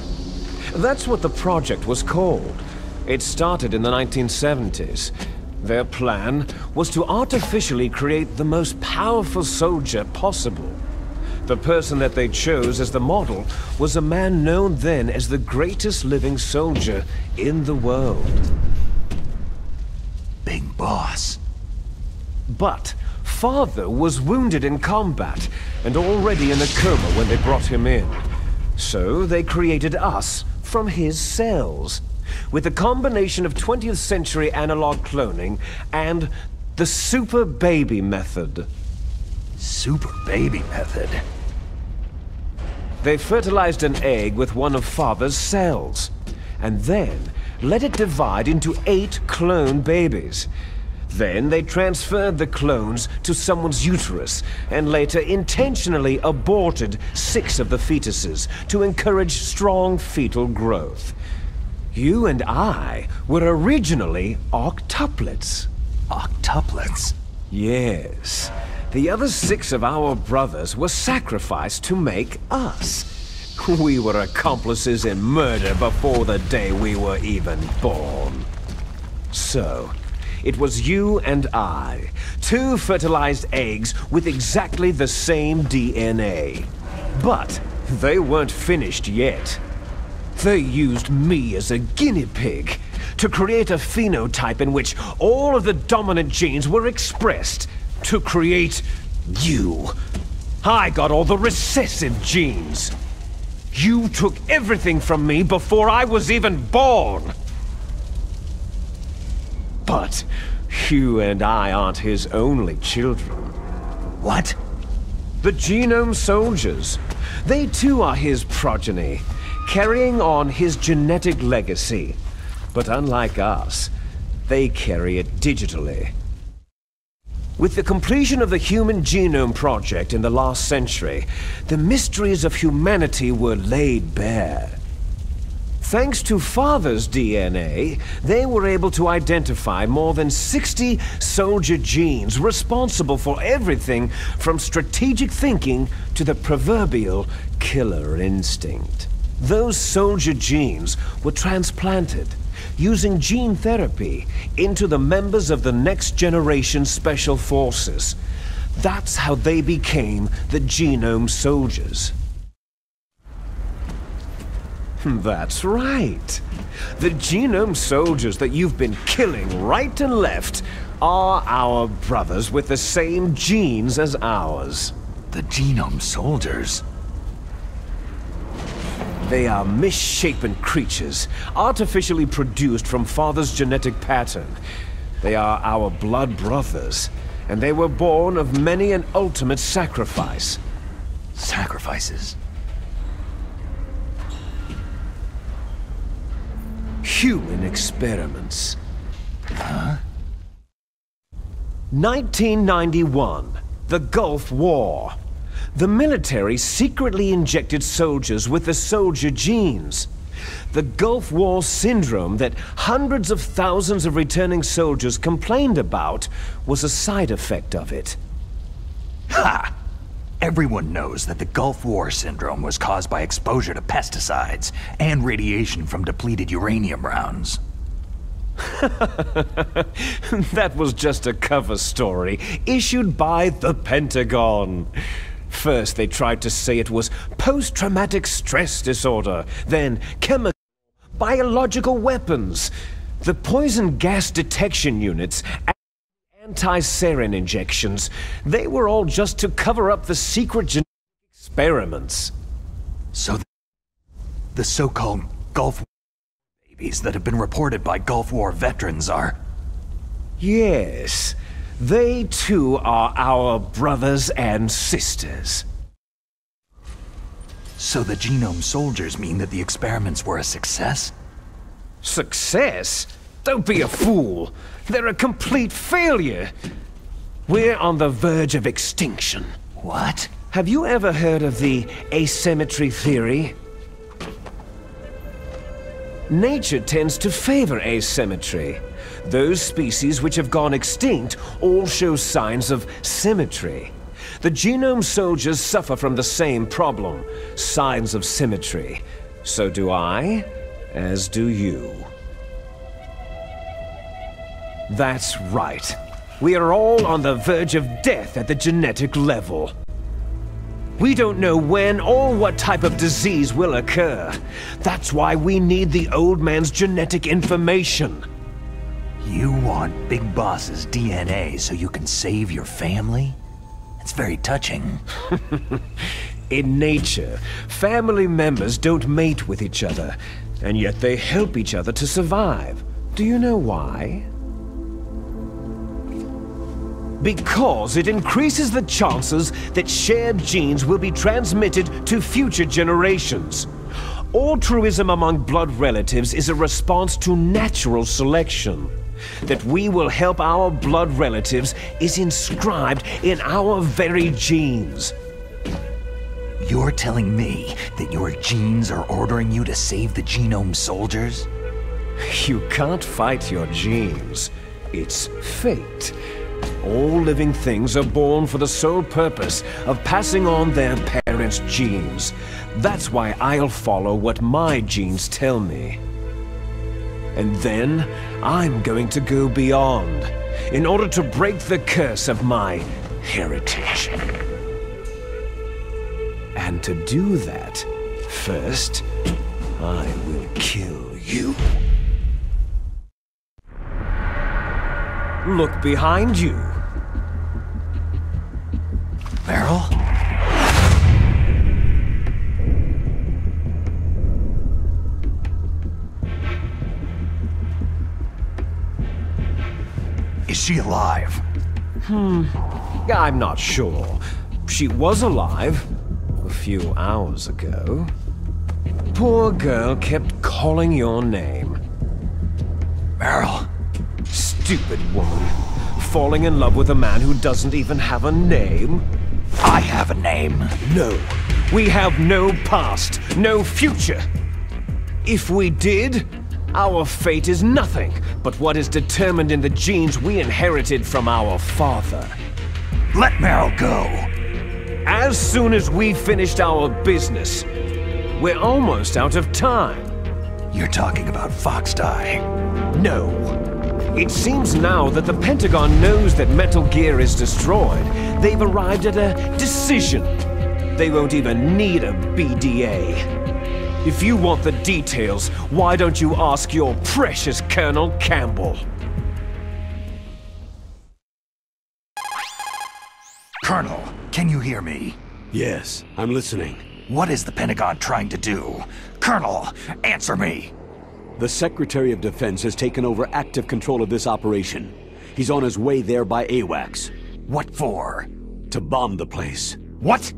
That's what the project was called. It started in the 1970s. Their plan was to artificially create the most powerful soldier possible. The person that they chose as the model was a man known then as the greatest living soldier in the world. Big Boss. But Father was wounded in combat and already in a coma when they brought him in. So they created us from his cells, with a combination of 20th century analog cloning and the Super Baby method. Super Baby method? They fertilized an egg with one of Father's cells, and then let it divide into 8 clone babies. Then they transferred the clones to someone's uterus, and later intentionally aborted 6 of the fetuses to encourage strong fetal growth. You and I were originally octuplets. Octuplets? Yes. The other 6 of our brothers were sacrificed to make us. We were accomplices in murder before the day we were even born. So, it was you and I, 2 fertilized eggs with exactly the same DNA. But they weren't finished yet. They used me as a guinea pig to create a phenotype in which all of the dominant genes were expressed to create you. I got all the recessive genes. You took everything from me before I was even born. But you and I aren't his only children. What? The Genome Soldiers. They too are his progeny, carrying on his genetic legacy. But unlike us, they carry it digitally. With the completion of the Human Genome Project in the last century, the mysteries of humanity were laid bare. Thanks to Father's DNA, they were able to identify more than 60 soldier genes responsible for everything from strategic thinking to the proverbial killer instinct. Those soldier genes were transplanted, using gene therapy, into the members of the Next Generation Special Forces. That's how they became the Genome Soldiers. That's right. The Genome Soldiers that you've been killing right and left are our brothers with the same genes as ours. The Genome Soldiers? They are misshapen creatures, artificially produced from Father's genetic pattern. They are our blood brothers, and they were born of many an ultimate sacrifice. Sacrifices? Human experiments. Huh? 1991, the Gulf War. The military secretly injected soldiers with the soldier genes. The Gulf War syndrome that hundreds of thousands of returning soldiers complained about was a side effect of it. Ha! Everyone knows that the Gulf War syndrome was caused by exposure to pesticides and radiation from depleted uranium rounds. That was just a cover story issued by the Pentagon. First, they tried to say it was post-traumatic stress disorder, then chemical, biological weapons. The poison gas detection units, anti-sarin injections, they were all just to cover up the secret genetic experiments. So the so-called Gulf War babies that have been reported by Gulf War veterans are... Yes. They too are our brothers and sisters. So the Genome Soldiers mean that the experiments were a success? Success? Don't be a fool. They're a complete failure. We're on the verge of extinction. What? Have you ever heard of the asymmetry theory? Nature tends to favor asymmetry. Those species which have gone extinct all show signs of symmetry. The Genome Soldiers suffer from the same problem, signs of symmetry. So do I, as do you. That's right. We are all on the verge of death at the genetic level. We don't know when or what type of disease will occur. That's why we need the old man's genetic information. You want Big Boss's DNA so you can save your family? It's very touching. In nature, family members don't mate with each other, and yet they help each other to survive. Do you know why? Because it increases the chances that shared genes will be transmitted to future generations. Altruism among blood relatives is a response to natural selection. That we will help our blood relatives is inscribed in our very genes. You're telling me that your genes are ordering you to save the Genome Soldiers? You can't fight your genes. It's fate. All living things are born for the sole purpose of passing on their parents' genes. That's why I'll follow what my genes tell me. And then, I'm going to go beyond, in order to break the curse of my heritage. And to do that, first, I will kill you. Look behind you. Meryl? Is she alive? I'm not sure. She was alive a few hours ago. Poor girl kept calling your name. Meryl? Stupid woman. falling in love with a man who doesn't even have a name? I have a name. No. We have no past, no future. If we did, our fate is nothing but what is determined in the genes we inherited from our father. Let Meryl go. As soon as we finished our business, we're almost out of time. You're talking about Foxdie. No. It seems now that the Pentagon knows that Metal Gear is destroyed. They've arrived at a decision. They won't even need a BDA. If you want the details, why don't you ask your precious Colonel Campbell? Colonel, can you hear me? Yes, I'm listening. What is the Pentagon trying to do? Colonel, answer me! The Secretary of Defense has taken over active control of this operation. He's on his way there by AWACS. What for? To bomb the place. What?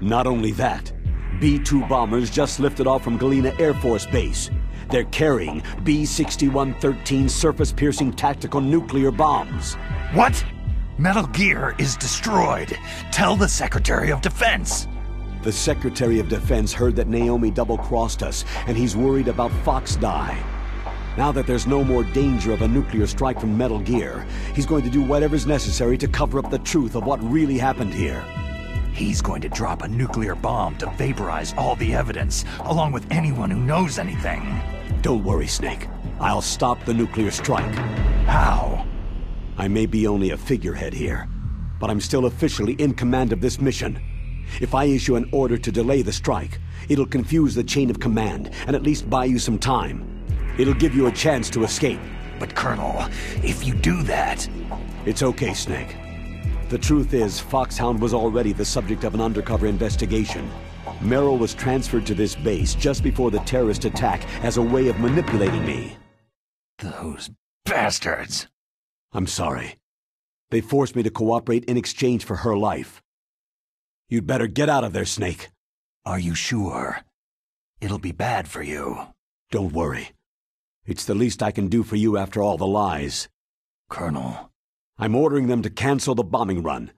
Not only that, B-2 bombers just lifted off from Galena Air Force Base. They're carrying B-6113 surface-piercing tactical nuclear bombs. What? Metal Gear is destroyed. Tell the Secretary of Defense. The Secretary of Defense heard that Naomi double-crossed us, and he's worried about Foxdie. Now that there's no more danger of a nuclear strike from Metal Gear, he's going to do whatever's necessary to cover up the truth of what really happened here. He's going to drop a nuclear bomb to vaporize all the evidence, along with anyone who knows anything. Don't worry, Snake. I'll stop the nuclear strike. How? I may be only a figurehead here, but I'm still officially in command of this mission. If I issue an order to delay the strike, it'll confuse the chain of command and at least buy you some time. It'll give you a chance to escape. But Colonel, if you do that... It's okay, Snake. The truth is, Foxhound was already the subject of an undercover investigation. Meryl was transferred to this base just before the terrorist attack as a way of manipulating me. Those bastards! I'm sorry. They forced me to cooperate in exchange for her life. You'd better get out of there, Snake. Are you sure? It'll be bad for you. Don't worry. It's the least I can do for you after all the lies. Colonel... I'm ordering them to cancel the bombing run.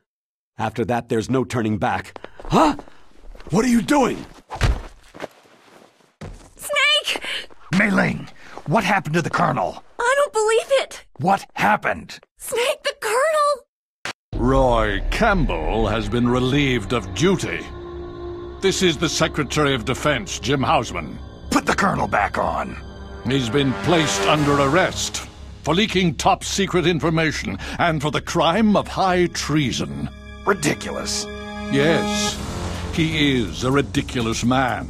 After that, there's no turning back. Huh? What are you doing? Snake! Mei Ling, what happened to the Colonel? I don't believe it! What happened? Snake, the Colonel! Roy Campbell has been relieved of duty. This is the Secretary of Defense, Jim Hausman. Put the Colonel back on. He's been placed under arrest for leaking top-secret information and for the crime of high treason. Ridiculous. Yes, he is a ridiculous man.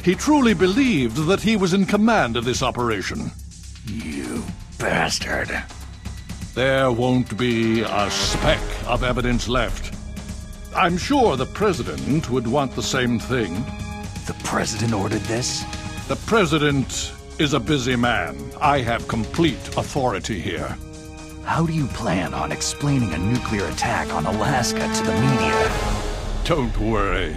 He truly believed that he was in command of this operation. You bastard. There won't be a speck of evidence left. I'm sure the President would want the same thing. The President ordered this? The President is a busy man. I have complete authority here. How do you plan on explaining a nuclear attack on Alaska to the media? Don't worry.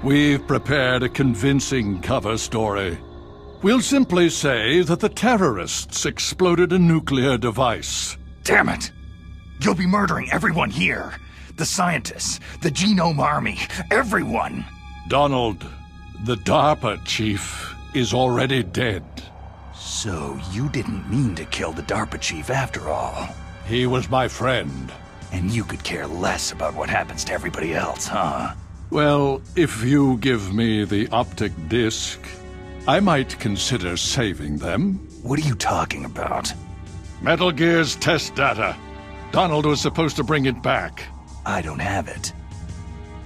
We've prepared a convincing cover story. We'll simply say that the terrorists exploded a nuclear device. Damn it! You'll be murdering everyone here. The scientists, the Genome Army, everyone. Donald, the DARPA chief is already dead. So you didn't mean to kill the DARPA chief after all? He was my friend. And you could care less about what happens to everybody else, huh? Well, if you give me the optic disc, I might consider saving them. What are you talking about? Metal Gear's test data. Donald was supposed to bring it back. I don't have it.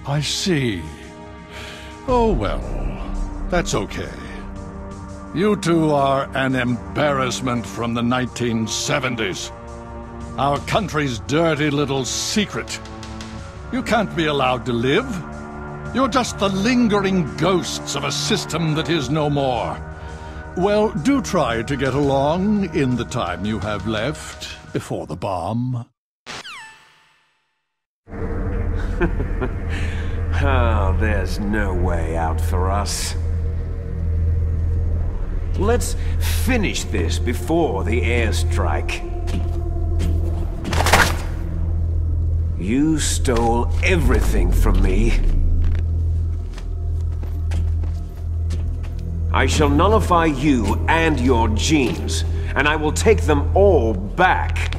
I see. Oh well, that's okay. You two are an embarrassment from the 1970s. Our country's dirty little secret. You can't be allowed to live. You're just the lingering ghosts of a system that is no more. Well, do try to get along in the time you have left before the bomb. Oh, there's no way out for us. Let's finish this before the airstrike. You stole everything from me. I shall nullify you and your genes, and I will take them all back.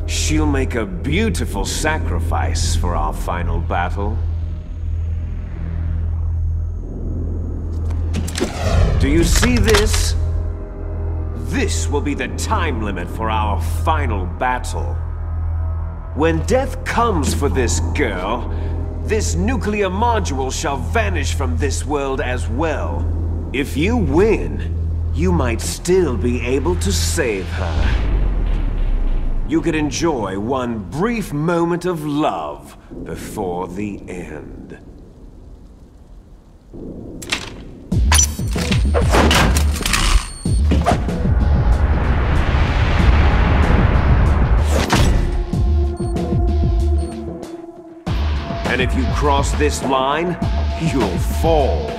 She'll make a beautiful sacrifice for our final battle. Do you see this? This will be the time limit for our final battle. When death comes for this girl, this nuclear module shall vanish from this world as well. If you win, you might still be able to save her. You could enjoy one brief moment of love before the end. And if you cross this line, you'll fall.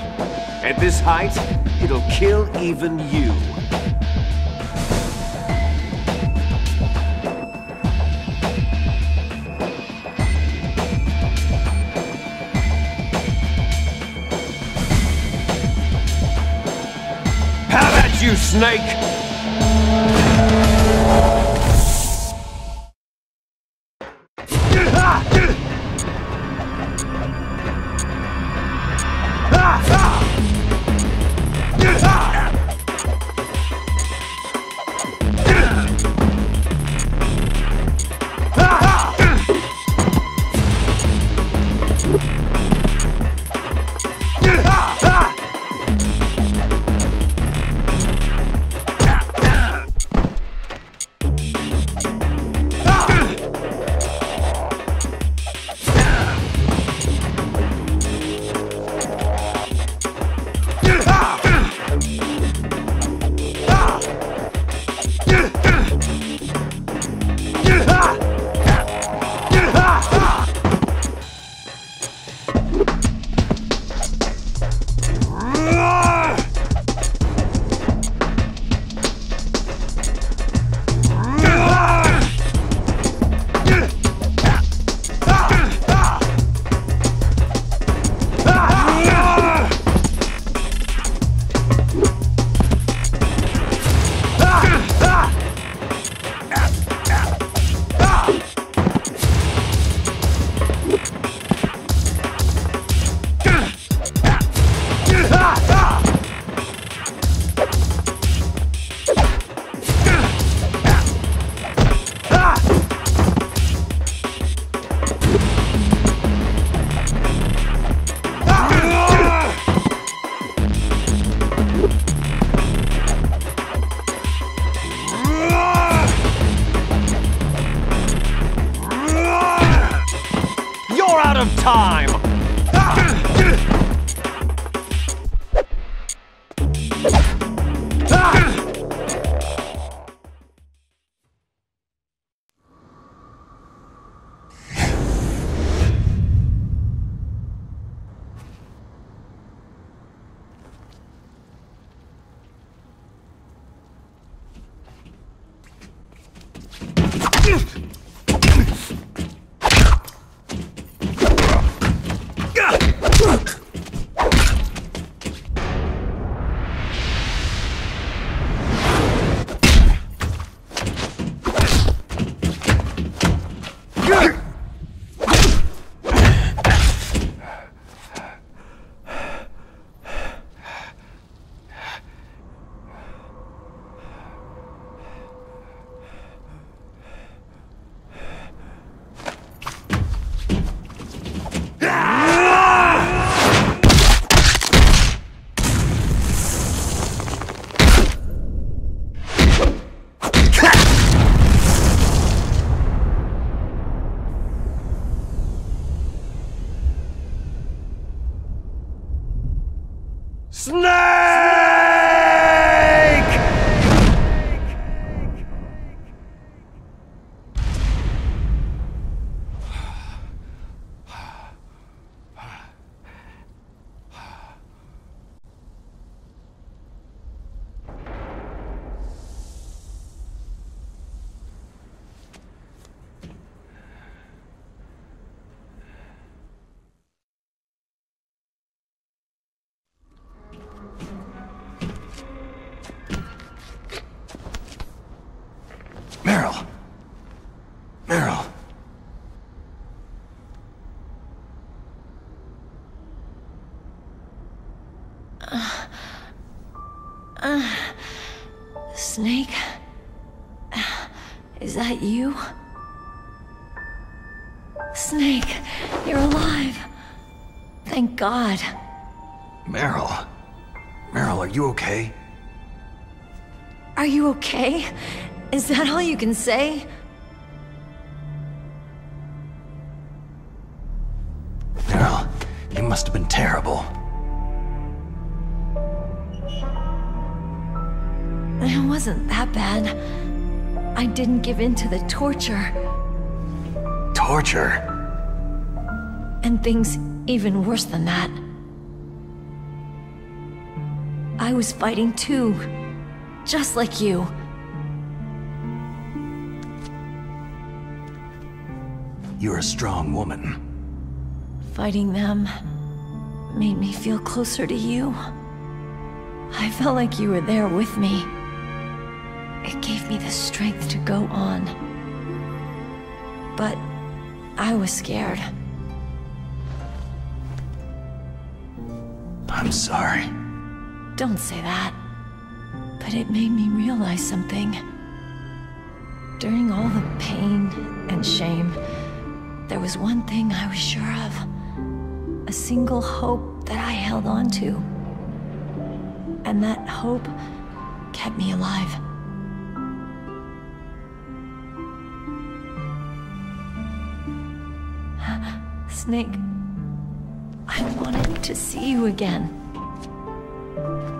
At this height, it'll kill even you. Have at you, Snake! Time! Meryl. Snake? Is that you? Snake, you're alive. Thank God. Meryl. Meryl, are you okay? Are you okay? Is that all you can say? Meryl, you must have been terrible. It wasn't that bad. I didn't give in to the torture. Torture? And things even worse than that. I was fighting too. Just like you. You're a strong woman. Fighting them made me feel closer to you. I felt like you were there with me. It gave me the strength to go on. But I was scared. I'm sorry. Don't say that. But it made me realize something. During all the pain and shame, there was one thing I was sure of. A single hope that I held on to. And that hope kept me alive. Snake, I wanted to see you again.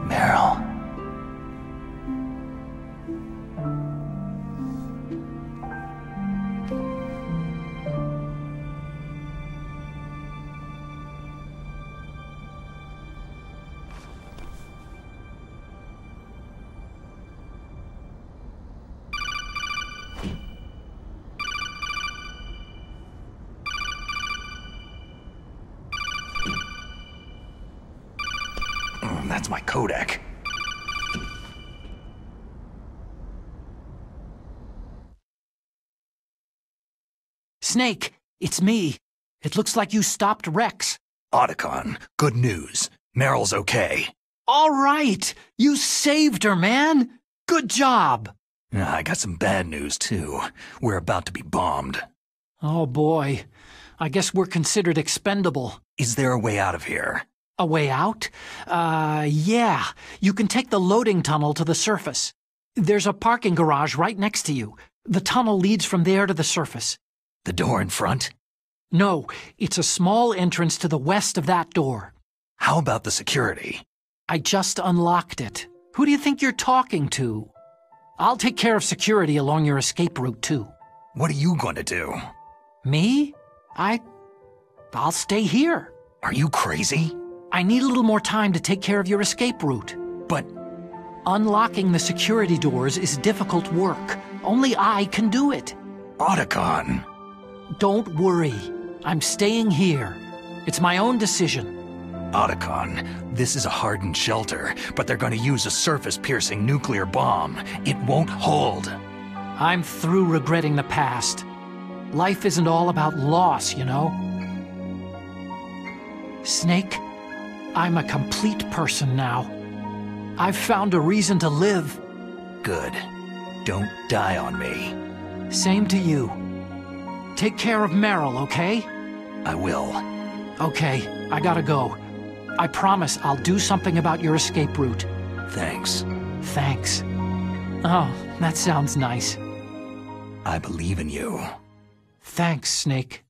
Meryl. That's my codec. Snake, it's me. It looks like you stopped Rex. Otacon, good news. Meryl's okay. All right! You saved her, man! Good job! I got some bad news, too. We're about to be bombed. Oh boy. I guess we're considered expendable. Is there a way out of here? A way out? Yeah. You can take the loading tunnel to the surface. There's a parking garage right next to you. The tunnel leads from there to the surface. The door in front? No, it's a small entrance to the west of that door. How about the security? I just unlocked it. Who do you think you're talking to? I'll take care of security along your escape route, too. What are you going to do? Me? I'll stay here. Are you crazy? I need a little more time to take care of your escape route. But unlocking the security doors is difficult work. Only I can do it. Otacon. Don't worry. I'm staying here. It's my own decision. Otacon, this is a hardened shelter, but they're going to use a surface-piercing nuclear bomb. It won't hold. I'm through regretting the past. Life isn't all about loss, you know? Snake, I'm a complete person now. I've found a reason to live. Good. Don't die on me. Same to you. Take care of Meryl, okay? I will. Okay, I gotta go. I promise I'll do something about your escape route. Thanks. Thanks. Oh, that sounds nice. I believe in you. Thanks, Snake.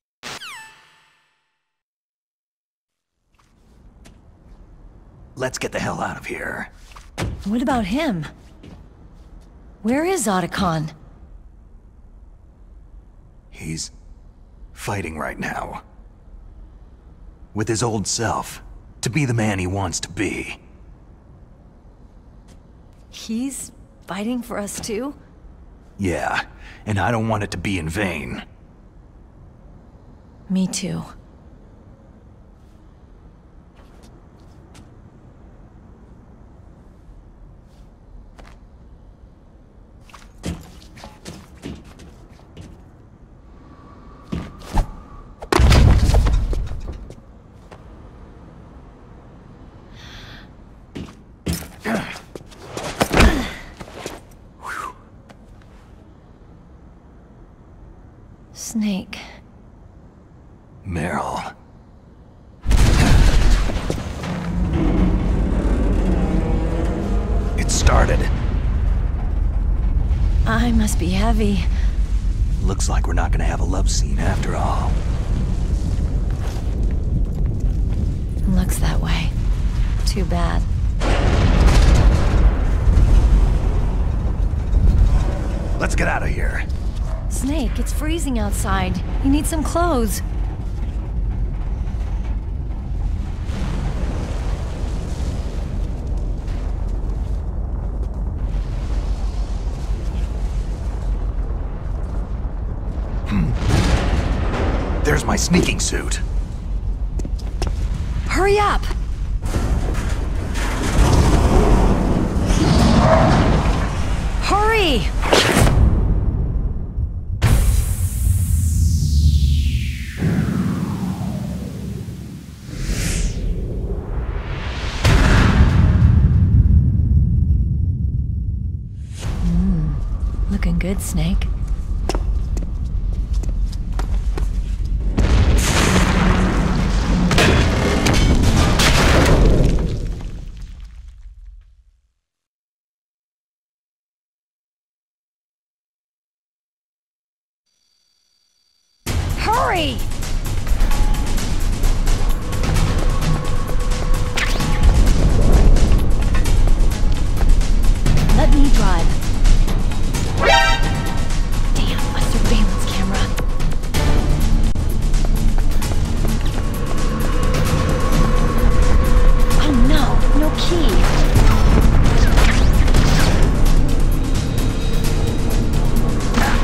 Let's get the hell out of here. What about him? Where is Otacon? He's fighting right now. With his old self. To be the man he wants to be. He's fighting for us too? Yeah, and I don't want it to be in vain. Me too. Snake. Meryl. It started. I must be heavy. Looks like we're not gonna have a love scene after all. Looks that way. Too bad. Let's get out of here. Snake, it's freezing outside. You need some clothes. There's my sneaking suit. Hurry up! Hurry! Looking good, Snake. Hurry! Let me drive. Damn, a surveillance camera. Oh no, no key.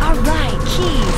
All right, keys.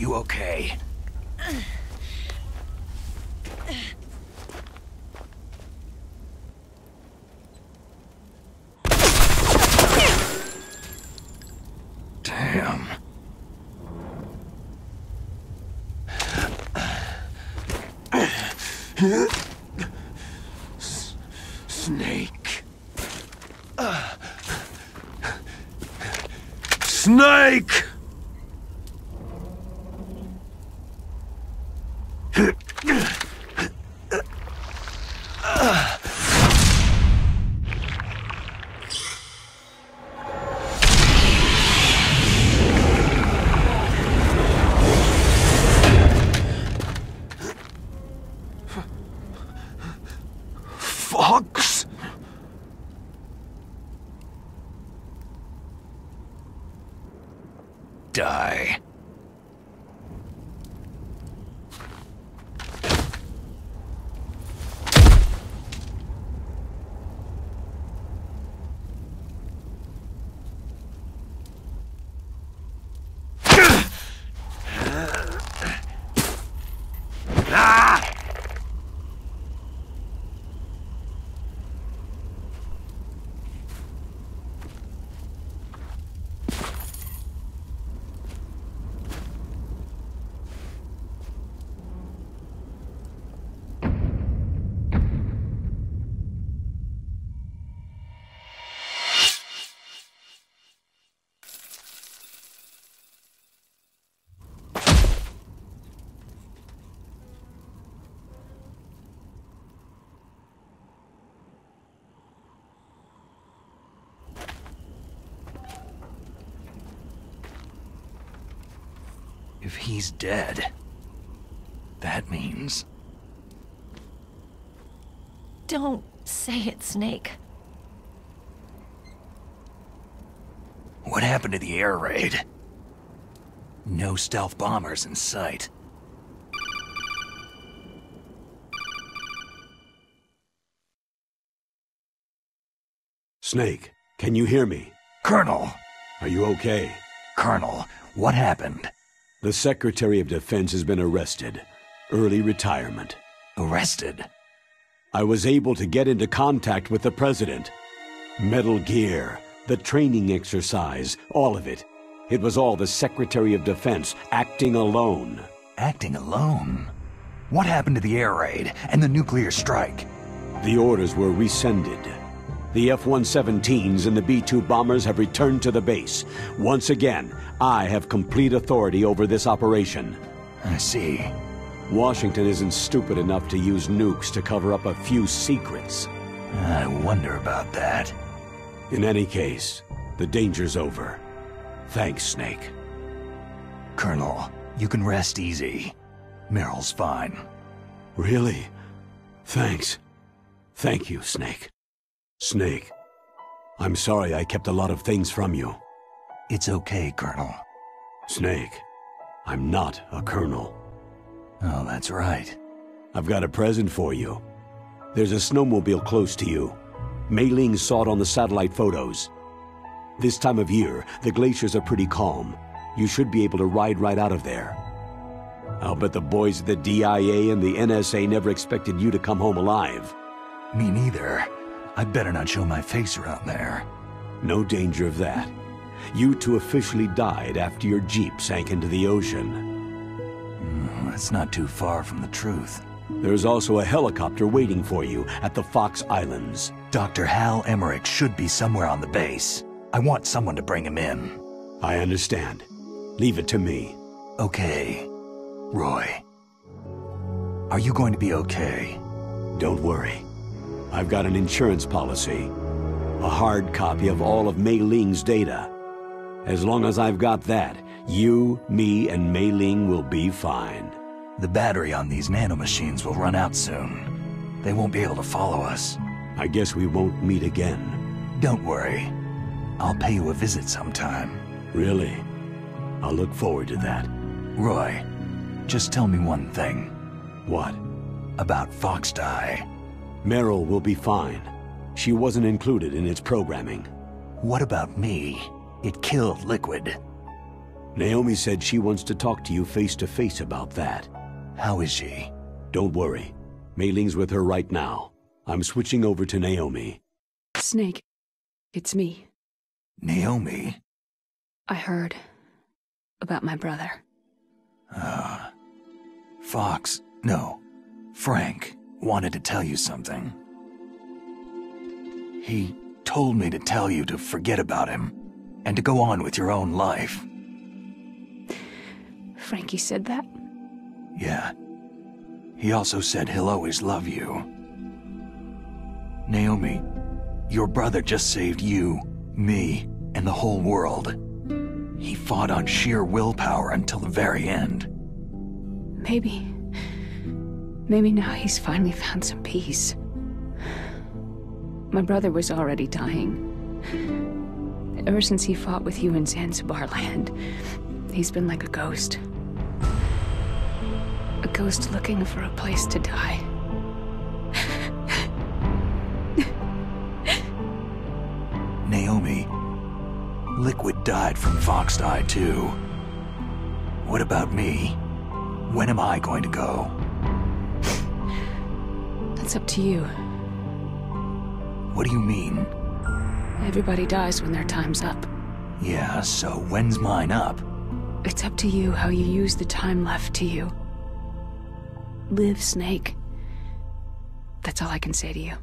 you okay? Damn. Snake. Snake! Fox? Die. If he's dead, that means... Don't say it, Snake. What happened to the air raid? No stealth bombers in sight. Snake, can you hear me? Colonel! Are you okay? Colonel, what happened? The Secretary of Defense has been arrested. Early retirement. Arrested? I was able to get into contact with the President. Metal Gear, the training exercise, all of it. It was all the Secretary of Defense acting alone. Acting alone? What happened to the air raid and the nuclear strike? The orders were rescinded. The F-117s and the B-2 bombers have returned to the base. Once again, I have complete authority over this operation. I see. Washington isn't stupid enough to use nukes to cover up a few secrets. I wonder about that. In any case, the danger's over. Thanks, Snake. Colonel, you can rest easy. Meryl's fine. Really? Thanks. Thank you, Snake. Snake, I'm sorry I kept a lot of things from you. It's okay, Colonel. Snake, I'm not a colonel. Oh, that's right. I've got a present for you. There's a snowmobile close to you. Mei Ling saw it on the satellite photos. This time of year, the glaciers are pretty calm. You should be able to ride right out of there. I'll bet the boys at the DIA and the NSA never expected you to come home alive. Me neither. I'd better not show my face around there. No danger of that. You two officially died after your Jeep sank into the ocean. That's not too far from the truth. There's also a helicopter waiting for you at the Fox Islands. Dr. Hal Emmerich should be somewhere on the base. I want someone to bring him in. I understand. Leave it to me. Okay. Roy. Are you going to be okay? Don't worry. I've got an insurance policy. A hard copy of all of Mei Ling's data. As long as I've got that, you, me, and Mei Ling will be fine. The battery on these nanomachines will run out soon. They won't be able to follow us. I guess we won't meet again. Don't worry. I'll pay you a visit sometime. Really? I'll look forward to that. Roy, just tell me one thing. What? About Foxdie. Meryl will be fine. She wasn't included in its programming. What about me? It killed Liquid. Naomi said she wants to talk to you face to face about that. How is she? Don't worry. Mei Ling's with her right now. I'm switching over to Naomi. Snake, it's me. Naomi? I heard about my brother. Frank wanted to tell you something. He told me to tell you to forget about him and to go on with your own life. Frankie said that? Yeah. He also said he'll always love you. Naomi, your brother just saved you, me, and the whole world. He fought on sheer willpower until the very end. Maybe now he's finally found some peace. My brother was already dying. Ever since he fought with you in Zanzibar land, he's been like a ghost. A ghost looking for a place to die. Naomi, Liquid died from Foxdie too. What about me? When am I going to go? That's up to you. What do you mean? Everybody dies when their time's up. Yeah, so when's mine up? It's up to you how you use the time left to you. Live, Snake. That's all I can say to you.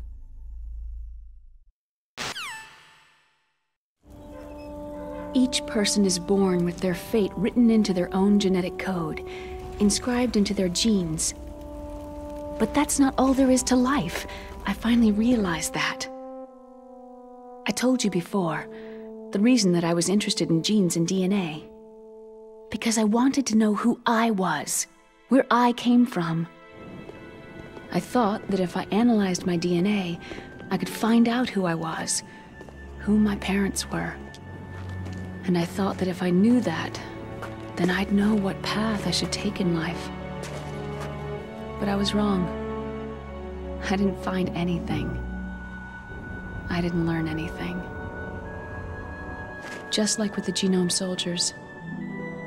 Each person is born with their fate written into their own genetic code, inscribed into their genes. But that's not all there is to life. I finally realized that. I told you before, the reason that I was interested in genes and DNA. Because I wanted to know who I was, where I came from. I thought that if I analyzed my DNA, I could find out who I was, who my parents were. And I thought that if I knew that, then I'd know what path I should take in life. But I was wrong. I didn't find anything. I didn't learn anything. Just like with the Genome Soldiers,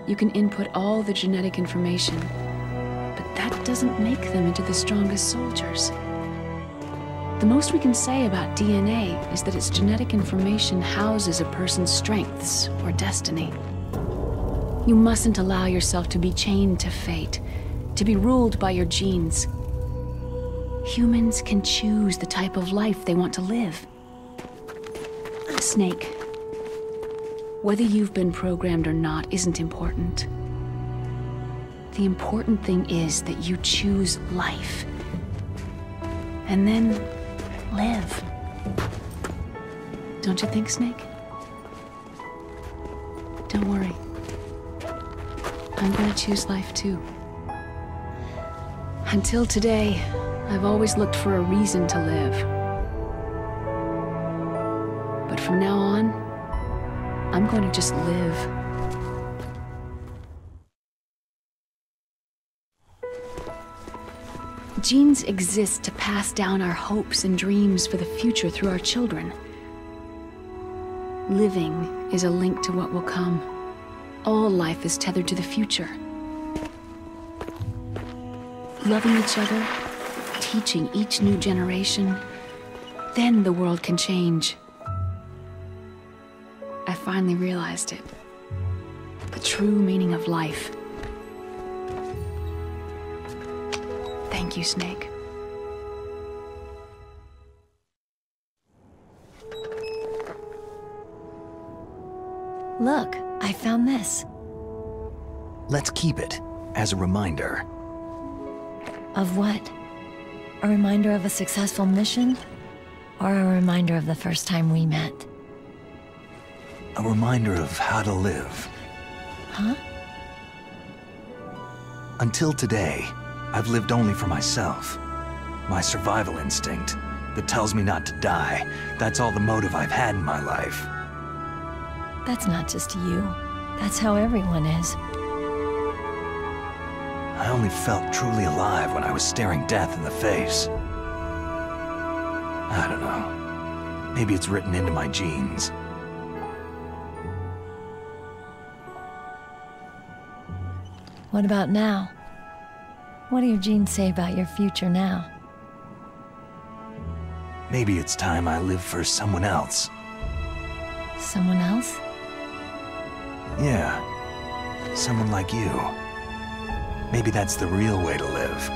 you can input all the genetic information, but that doesn't make them into the strongest soldiers. The most we can say about DNA is that its genetic information houses a person's strengths or destiny. You mustn't allow yourself to be chained to fate, to be ruled by your genes. Humans can choose the type of life they want to live. Snake, whether you've been programmed or not isn't important. The important thing is that you choose life. And then live. Don't you think, Snake? Don't worry. I'm gonna choose life too. Until today, I've always looked for a reason to live. But from now on, I'm going to just live. Genes exist to pass down our hopes and dreams for the future through our children. Living is a link to what will come. All life is tethered to the future. Loving each other, teaching each new generation, then the world can change. I finally realized it. The true meaning of life. Thank you, Snake. Look, I found this. Let's keep it as a reminder. Of what? A reminder of a successful mission? Or a reminder of the first time we met? A reminder of how to live. Huh? Until today, I've lived only for myself. My survival instinct that tells me not to die. That's all the motive I've had in my life. That's not just you. That's how everyone is. I only felt truly alive when I was staring death in the face. I don't know. Maybe it's written into my genes. What about now? What do your genes say about your future now? Maybe it's time I live for someone else. Someone else? Yeah. Someone like you. Maybe that's the real way to live.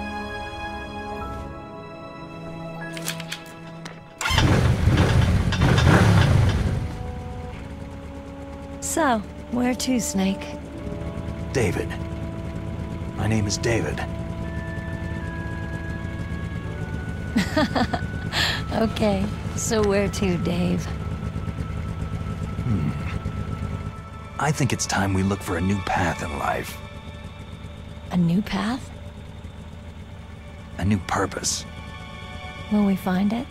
So, where to, Snake? David. My name is David. Okay, so where to, Dave? I think it's time we look for a new path in life. A new path? A new purpose. Will we find it?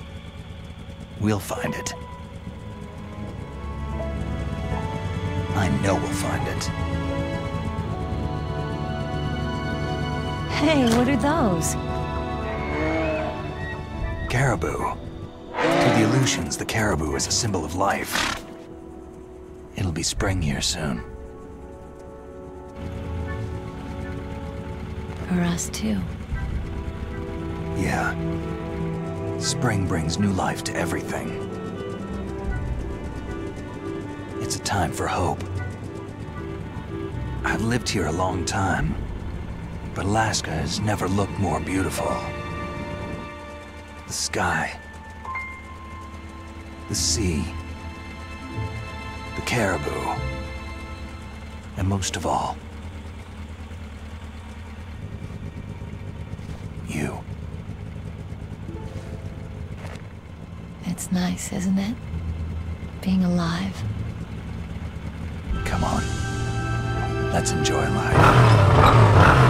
We'll find it. I know we'll find it. Hey, what are those? Caribou. To the Aleutians, the caribou is a symbol of life. It'll be spring here soon. For us, too. Yeah. Spring brings new life to everything. It's a time for hope. I've lived here a long time, but Alaska has never looked more beautiful. The sky, the sea, the caribou, and most of all, you. It's nice, isn't it? Being alive. Come on. Let's enjoy life.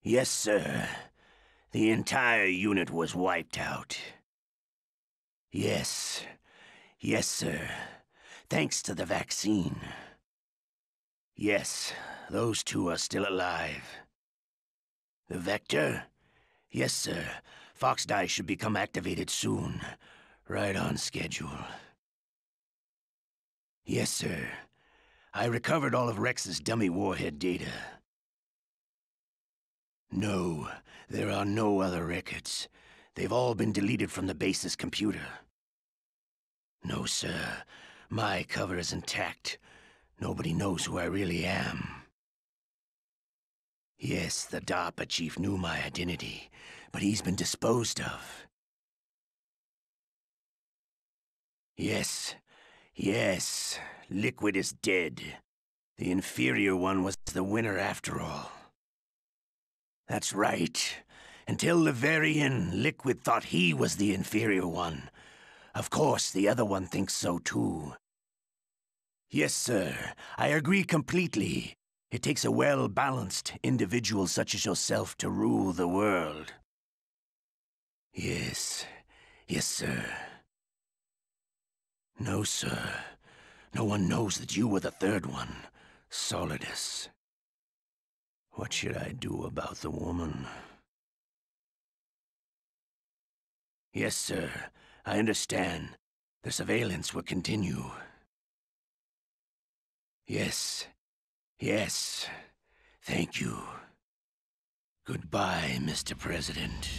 Yes, sir. The entire unit was wiped out. Yes. Yes, sir. Thanks to the vaccine. Yes, those two are still alive. The Vector? Yes, sir. Foxdie should become activated soon. Right on schedule. Yes, sir. I recovered all of Rex's dummy warhead data. No, there are no other records. They've all been deleted from the base's computer. No, sir. My cover is intact. Nobody knows who I really am. Yes, the DARPA chief knew my identity, but he's been disposed of. Yes. Yes. Liquid is dead. The inferior one was the winner after all. That's right. Until the very end, Liquid thought he was the inferior one. Of course, the other one thinks so too. Yes, sir. I agree completely. It takes a well-balanced individual such as yourself to rule the world. Yes. Yes, sir. No, sir. No one knows that you were the third one, Solidus. What should I do about the woman? Yes, sir. I understand. The surveillance will continue. Yes. Yes. Thank you. Goodbye, Mr. President.